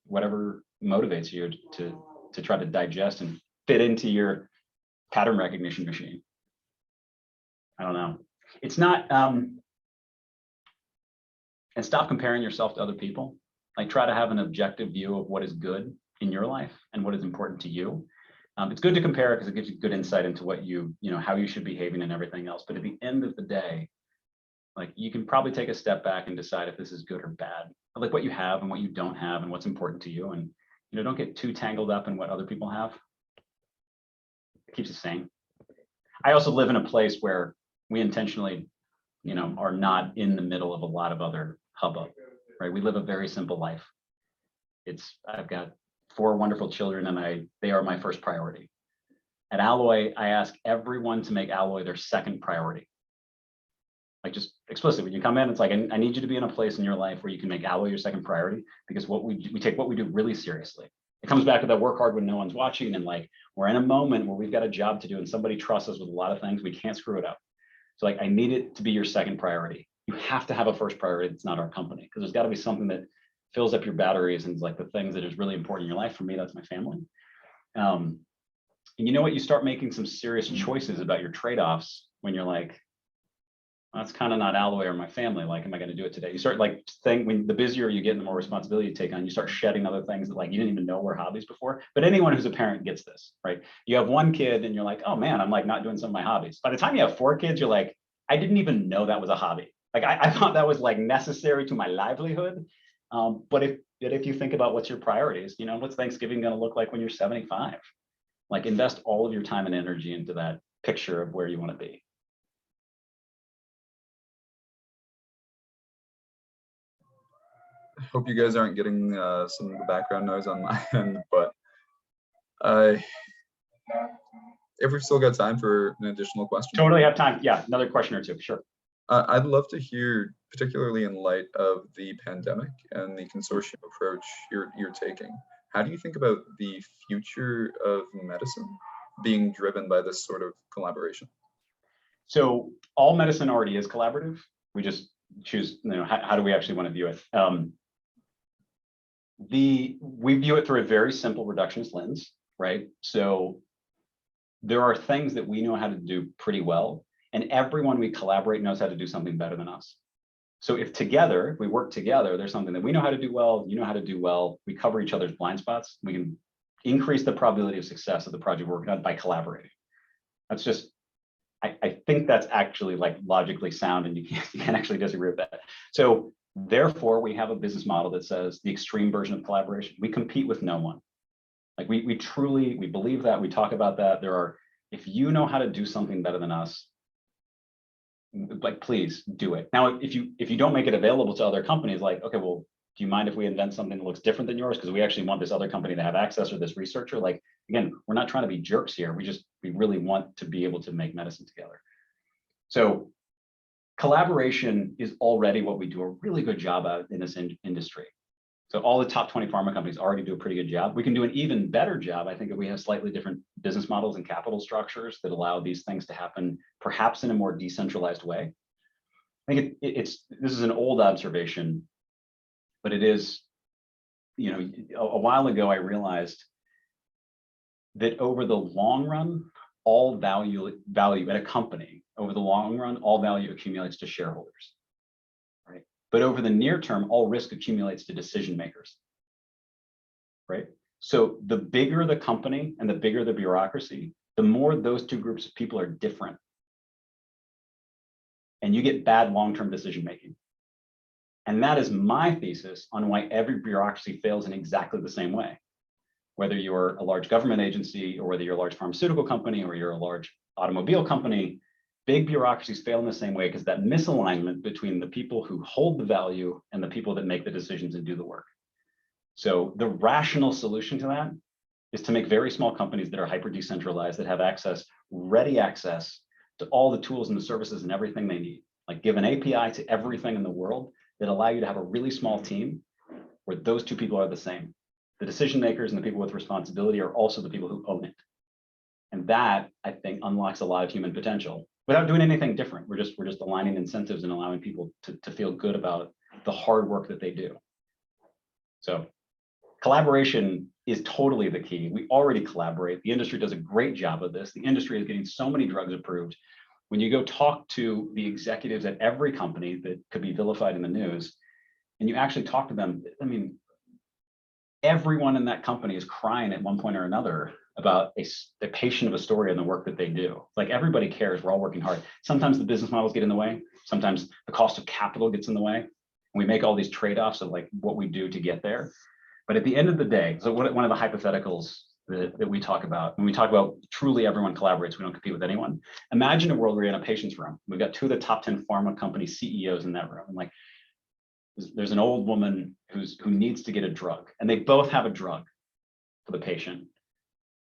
motivates you to try to digest and fit into your pattern recognition machine. I don't know. It's not, and stop comparing yourself to other people. Like try to have an objective view of what is good in your life and what is important to you. It's good to compare because it gives you good insight into what how you should be behaving and everything else. But at the end of the day, like you can probably take a step back and decide if this is good or bad, like what you have and what you don't have and what's important to you. And, don't get too tangled up in what other people have. It keeps you sane. I also live in a place where we intentionally, are not in the middle of a lot of other hubbub, right? We live a very simple life. I've got 4 wonderful children and they are my first priority. At Alloy, I ask everyone to make Alloy their second priority. Like just explicitly, when you come in, it's like, I need you to be in a place in your life where you can make Alloy your second priority, because we take what we do really seriously. It comes back to that work hard when no one's watching, and like we're in a moment where we've got a job to do and somebody trusts us with a lot of things. We can't screw it up. So like, I need it to be your second priority. You have to have a first priority that's not our company, because there's got to be something that fills up your batteries and is like the things that is really important in your life. For me, that's my family. And you know what? You start making some serious choices about your trade-offs when you're like, that's kind of not Alloy or my family. Like, am I going to do it today? You start like when the busier you get and the more responsibility you take on, you start shedding other things that like you didn't even know were hobbies before. But anyone who's a parent gets this, right? You have 1 kid and you're like, oh man, I'm like not doing some of my hobbies. By the time you have 4 kids, you're like, I didn't even know that was a hobby. Like I thought that was like necessary to my livelihood. But if you think about what's your priorities, what's Thanksgiving going to look like when you're 75? Like invest all of your time and energy into that picture of where you want to be. I hope you guys aren't getting some of the background noise on my end, but if we've still got time for an additional question. Totally have time. Yeah, another question or two, sure. I'd love to hear, particularly in light of the pandemic and the consortium approach you're taking, how do you think about the future of medicine being driven by this sort of collaboration? So all medicine already is collaborative. We just choose, how do we actually want to view it? We view it through a very simple reductionist lens, right? So there are things that we know how to do pretty well, and everyone we collaborate knows how to do something better than us. So if we work together, there's something that we know how to do well, you know how to do well, we cover each other's blind spots, we can increase the probability of success of the project we're working on by collaborating. That's just, I think that's actually like logically sound, and you can't actually disagree with that. So therefore, we have a business model that says the extreme version of collaboration. We compete with no one. Like we truly believe that, we talk about that. If you know how to do something better than us, like, please do it. Now, if you don't make it available to other companies, like, okay, well, do you mind if we invent something that looks different than yours? Because we actually want this other company to have access, or this researcher. Like, again, we're not trying to be jerks here. We really want to be able to make medicine together. So collaboration is already what we do a really good job at in this industry. So all the top 20 pharma companies already do a pretty good job. We can do an even better job, I think, if we have slightly different business models and capital structures that allow these things to happen, perhaps in a more decentralized way. I think this is an old observation, but it is, a while ago, I realized that over the long run, all value at a company, over the long run, all value accumulates to shareholders. But over the near term, all risk accumulates to decision makers, right? So the bigger the company and the bigger the bureaucracy, the more those two groups of people are different. And you get bad long-term decision making. And that is my thesis on why every bureaucracy fails in exactly the same way. Whether you're a large government agency, or whether you're a large pharmaceutical company, or you're a large automobile company, big bureaucracies fail in the same way, because that misalignment between the people who hold the value and the people that make the decisions and do the work. So the rational solution to that is to make very small companies that are hyper decentralized, that have ready access to all the tools and the services and everything they need. Like, give an API to everything in the world that allow you to have a really small team where those two people are the same. The decision makers and the people with responsibility are also the people who own it. And that, I think, unlocks a lot of human potential without doing anything different. We're just aligning incentives and allowing people to feel good about the hard work that they do. So collaboration is totally the key. We already collaborate. The industry does a great job of this. The industry is getting so many drugs approved. When you go talk to the executives at every company that could be vilified in the news, and you actually talk to them, I mean, everyone in that company is crying at one point or another about a patient of a story and the work that they do. Like, everybody cares. We're all working hard. Sometimes the business models get in the way. Sometimes the cost of capital gets in the way. And we make all these trade-offs of like what we do to get there. But at the end of the day, so one of the hypotheticals that we talk about, when we talk about truly everyone collaborates, we don't compete with anyone. Imagine a world where you're in a patient's room. We've got two of the top 10 pharma company CEOs in that room. And like, there's an old woman who needs to get a drug, and they both have a drug for the patient.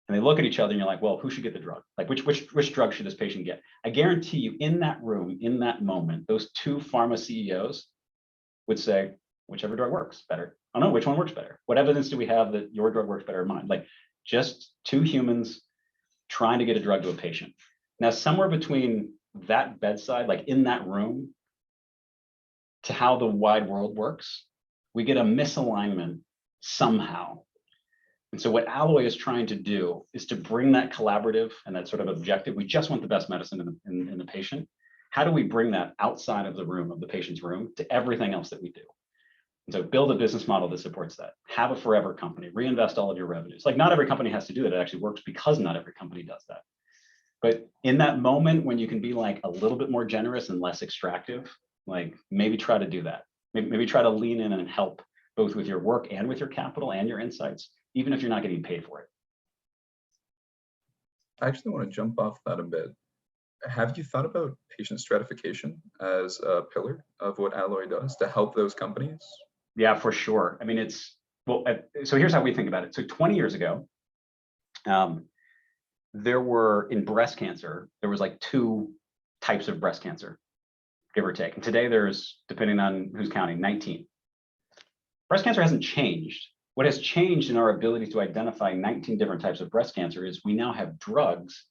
And they look at each other and you're like, well, who should get the drug? Like, which drug should this patient get? I guarantee you, in that room, in that moment, those two pharma CEOs would say, whichever drug works better. I don't know, which one works better? What evidence do we have that your drug works better than mine? Like, just two humans trying to get a drug to a patient. Now, somewhere between that bedside, like in that room, to how the wide world works, we get a misalignment somehow. And so what Alloy is trying to do is to bring that collaborative and that sort of objective. We just want the best medicine in the patient. How do we bring that outside of the room, of the patient's room, to everything else that we do? And so build a business model that supports that. Have a forever company, reinvest all of your revenues. Like, not every company has to do that. It actually works because not every company does that. But in that moment when you can be like a little bit more generous and less extractive, like, maybe try to do that. Maybe try to lean in and help both with your work and with your capital and your insights, even if you're not getting paid for it. I actually want to jump off that a bit. Have you thought about patient stratification as a pillar of what Alloy does to help those companies? Yeah, for sure. I mean, so here's how we think about it. So 20 years ago, there were, in breast cancer, there was like 2 types of breast cancer, give or take. And today there's, depending on who's counting, 19. Breast cancer hasn't changed. What has changed in our ability to identify 19 different types of breast cancer is we now have drugs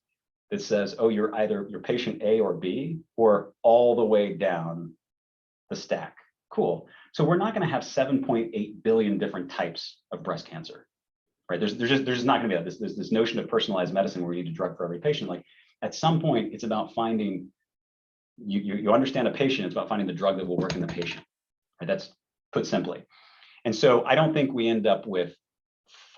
that says, oh, you're either your patient A or B, or all the way down the stack. Cool. So we're not going to have 7.8 billion different types of breast cancer, right? There's just not going to be that. There's this notion of personalized medicine where you need a drug for every patient. Like at some point, it's about finding, you understand a patient, it's about finding the drug that will work in the patient, right? That's put simply. And so I don't think we end up with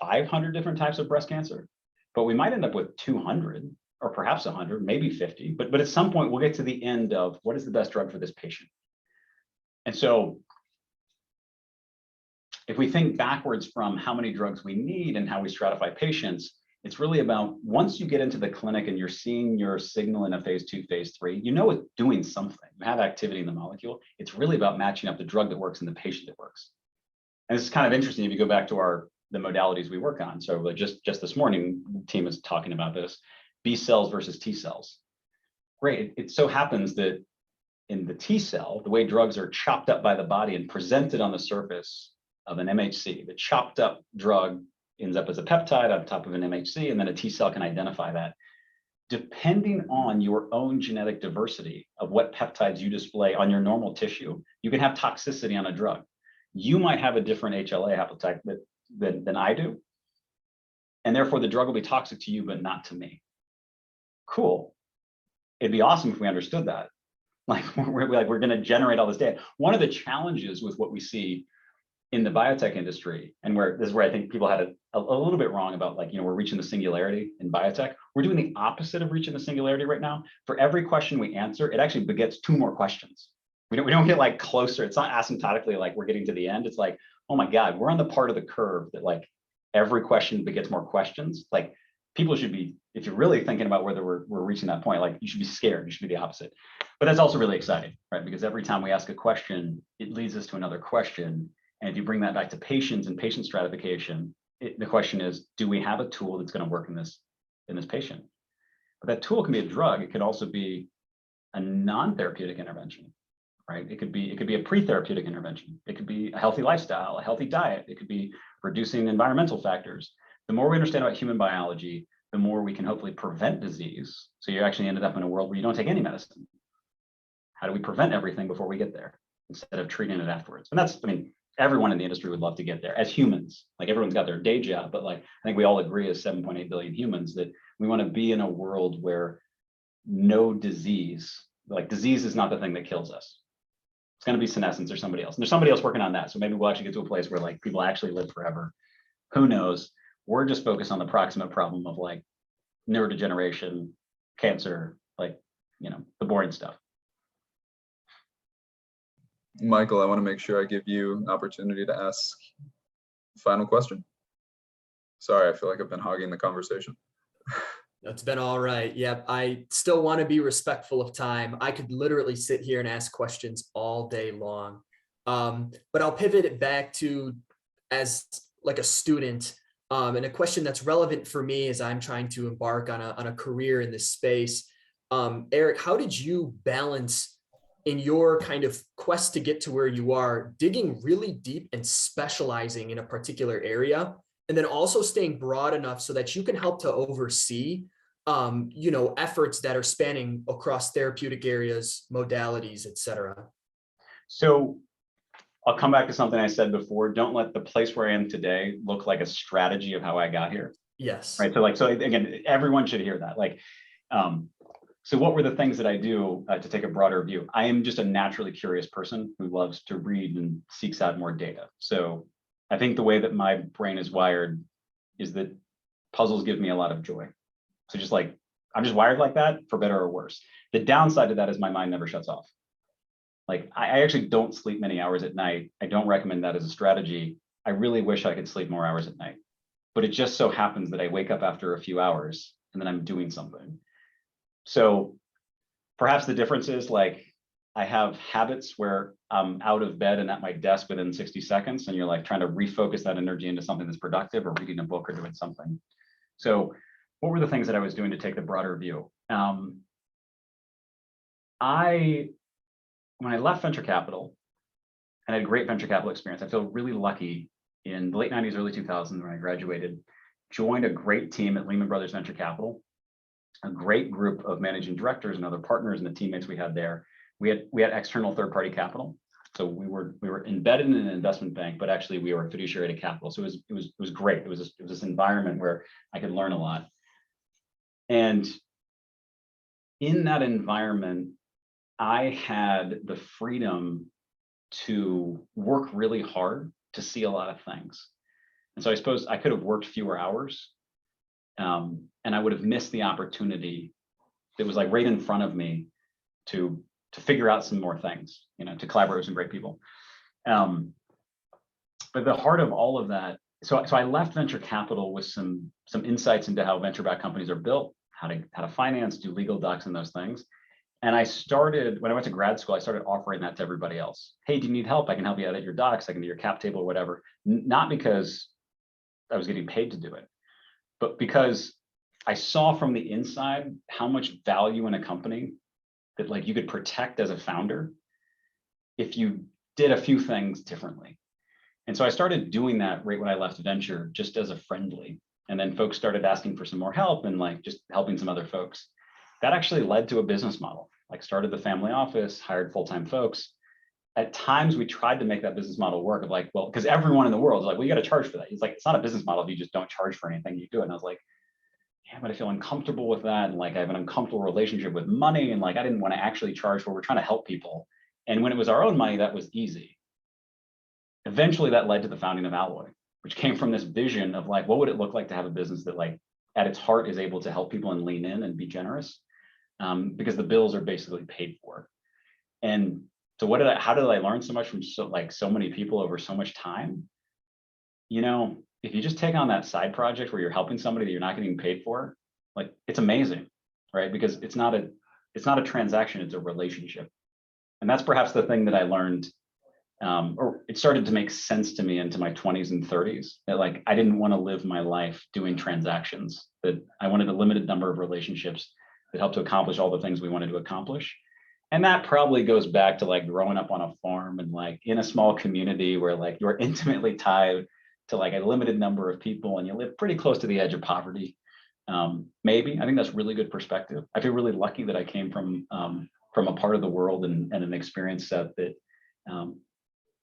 500 different types of breast cancer, but we might end up with 200 or perhaps 100, maybe 50. But at some point, we'll get to the end of what is the best drug for this patient. And so if we think backwards from how many drugs we need and how we stratify patients, it's really about once you get into the clinic and you're seeing your signal in a phase 2, phase 3, you know it's doing something. You have activity in the molecule. It's really about matching up the drug that works and the patient that works. And this is kind of interesting if you go back to the modalities we work on. So just this morning, the team is talking about this, B cells versus T cells. Great. It so happens that in the T cell, the way drugs are chopped up by the body and presented on the surface of an MHC, the chopped up drug ends up as a peptide on top of an MHC, and then a T cell can identify that. Depending on your own genetic diversity of what peptides you display on your normal tissue, you can have toxicity on a drug. You might have a different HLA haplotype than I do, and therefore the drug will be toxic to you, but not to me. Cool. It'd be awesome if we understood that. Like we're going to generate all this data. One of the challenges with what we see in the biotech industry, and this is where I think people had a little bit wrong about, like, we're reaching the singularity in biotech. We're doing the opposite of reaching the singularity right now. For every question we answer, it actually begets 2 more questions. We don't get like closer. It's not asymptotically like we're getting to the end. It's like, oh my God, we're on the part of the curve that like every question begets more questions. Like people should be, if you're really thinking about whether we're reaching that point, like you should be scared. You should be the opposite. But that's also really exciting, right? Because every time we ask a question, it leads us to another question. And if you bring that back to patients and patient stratification, the question is, do we have a tool that's going to work in this patient? But that tool can be a drug. It could also be a non-therapeutic intervention, right? It could be a pre-therapeutic intervention. It could be a healthy lifestyle, a healthy diet. It could be reducing environmental factors. The more we understand about human biology, the more we can hopefully prevent disease. So you actually ended up in a world where you don't take any medicine. How do we prevent everything before we get there instead of treating it afterwards? And that's, everyone in the industry would love to get there as humans. Like everyone's got their day job, but like I think we all agree as 7.8 billion humans that we want to be in a world where no disease, like disease is not the thing that kills us. It's going to be senescence or somebody else. And there's somebody else working on that. So maybe we'll actually get to a place where like people actually live forever. Who knows? We're just focused on the proximate problem of like neurodegeneration, cancer, like, the boring stuff. Michael, I want to make sure I give you an opportunity to ask the final question. Sorry, I feel like I've been hogging the conversation. That's been all right. Yep. I still want to be respectful of time. I could literally sit here and ask questions all day long. But I'll pivot it back to as like a student, and a question that's relevant for me as I'm trying to embark on a career in this space. Errik, how did you balance in your kind of quest to get to where you are, digging really deep and specializing in a particular area, and then also staying broad enough so that you can help to oversee, efforts that are spanning across therapeutic areas, modalities, et cetera? So I'll come back to something I said before. Don't let the place where I am today look like a strategy of how I got here. Yes. Right. So again, everyone should hear that. Like, so what were the things that I do to take a broader view? I am just a naturally curious person who loves to read and seeks out more data. So I think the way that my brain is wired is that puzzles give me a lot of joy. So just like, I'm just wired like that, for better or worse. The downside to that is my mind never shuts off. Like I actually don't sleep many hours at night. I don't recommend that as a strategy. I really wish I could sleep more hours at night, but it just so happens that I wake up after a few hours and then I'm doing something. So perhaps the difference is like, I have habits where I'm out of bed and at my desk within 60 seconds, and you're like trying to refocus that energy into something that's productive or reading a book or doing something. So what were the things that I was doing to take the broader view? When I left venture capital and I had a great venture capital experience, I feel really lucky in the late 90s, early 2000s when I graduated, joined a great team at Lehman Brothers Venture Capital, a great group of managing directors and other partners and the teammates we had there. We had external third-party capital. So we were embedded in an investment bank, but actually we were fiduciary to capital. So it was great. It was this environment where I could learn a lot. And in that environment, I had the freedom to work really hard to see a lot of things. And so I suppose I could have worked fewer hours, and I would have missed the opportunity that was like right in front of me to figure out some more things, to collaborate with some great people. But the heart of all of that, so I left venture capital with some insights into how venture-backed companies are built, how to finance, do legal docs and those things. And I started, when I went to grad school, I started offering that to everybody else. Hey, do you need help? I can help you edit your docs. I can do your cap table or whatever. Not because I was getting paid to do it, but because I saw from the inside how much value in a company that like you could protect as a founder if you did a few things differently. And so I started doing that right when I left venture, just as a friendly. And then folks started asking for some more help and like just helping some other folks. That actually led to a business model, like started the family office, hired full-time folks. At times we tried to make that business model work of like, well, because everyone in the world is like, well, you got to charge for that. It's like, it's not a business model if you just don't charge for anything, you do it. And I was like, yeah, but I feel uncomfortable with that. And like, I have an uncomfortable relationship with money. And like, I didn't want to actually charge for, we're trying to help people. And when it was our own money, that was easy. Eventually that led to the founding of Alloy, which came from this vision of like, what would it look like to have a business that like at its heart is able to help people and lean in and be generous, because the bills are basically paid for. And so how did I learn so much from so many people over so much time? If you just take on that side project where you're helping somebody that you're not getting paid for, like it's amazing, right? Because it's not a transaction, it's a relationship. And that's perhaps the thing that I learned, or it started to make sense to me into my 20s and 30s, that like I didn't want to live my life doing transactions, that I wanted a limited number of relationships that helped to accomplish all the things we wanted to accomplish. And that probably goes back to like growing up on a farm and like in a small community where like you're intimately tied to like a limited number of people and you live pretty close to the edge of poverty. Maybe, I think that's really good perspective. I feel really lucky that I came from a part of the world and an experience set that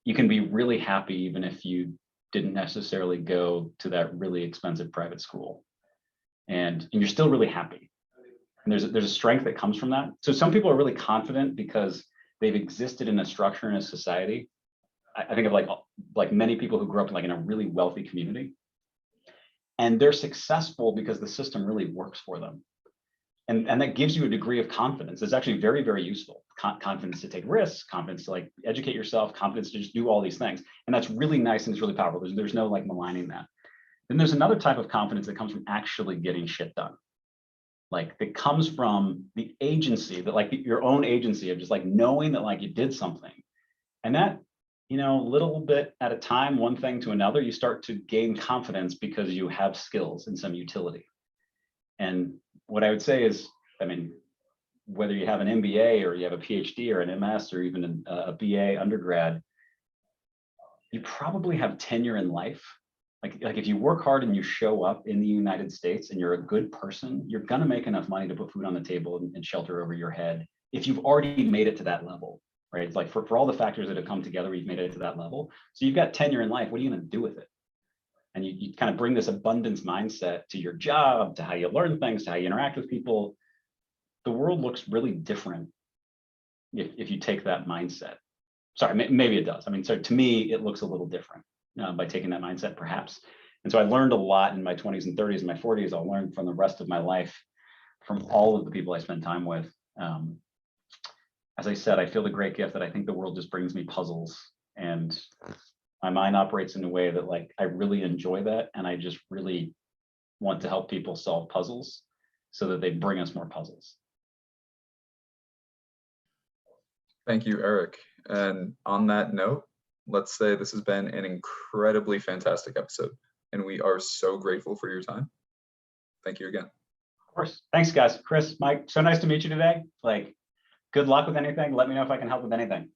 you can be really happy even if you didn't necessarily go to that really expensive private school. And you're still really happy. And there's a strength that comes from that. So some people are really confident because they've existed in a structure in a society. I think of like many people who grew up like in a really wealthy community, and they're successful because the system really works for them. And that gives you a degree of confidence. It's actually very, very useful. Confidence to take risks, confidence to like educate yourself, confidence to just do all these things. And that's really nice and it's really powerful. There's no like maligning that. Then there's another type of confidence that comes from actually getting shit done. Like that comes from the agency, that like your own agency of just like knowing that like you did something. And that, little bit at a time, one thing to another, you start to gain confidence because you have skills and some utility. And what I would say is, whether you have an MBA or you have a PhD or an MS or even a BA undergrad, you probably have tenure in life. Like if you work hard and you show up in the United States and you're a good person, you're gonna make enough money to put food on the table and shelter over your head if you've already made it to that level, right? It's like for all the factors that have come together, you've made it to that level. So you've got tenure in life. What are you gonna do with it? And you kind of bring this abundance mindset to your job, to how you learn things, to how you interact with people. The world looks really different if you take that mindset. Sorry, maybe it does. So to me, it looks a little different by taking that mindset, perhaps. And so I learned a lot in my 20s and 30s and my 40s. I'll learn from the rest of my life from all of the people I spend time with. As I said, I feel the great gift that I think the world just brings me puzzles, and my mind operates in a way that like I really enjoy that, and I just really want to help people solve puzzles so that they bring us more puzzles. Thank you, Errik. And on that note, let's say this has been an incredibly fantastic episode, and we are so grateful for your time. Thank you again. Of course. Thanks, guys. Chris, Mike, so nice to meet you today. Like, good luck with anything. Let me know if I can help with anything.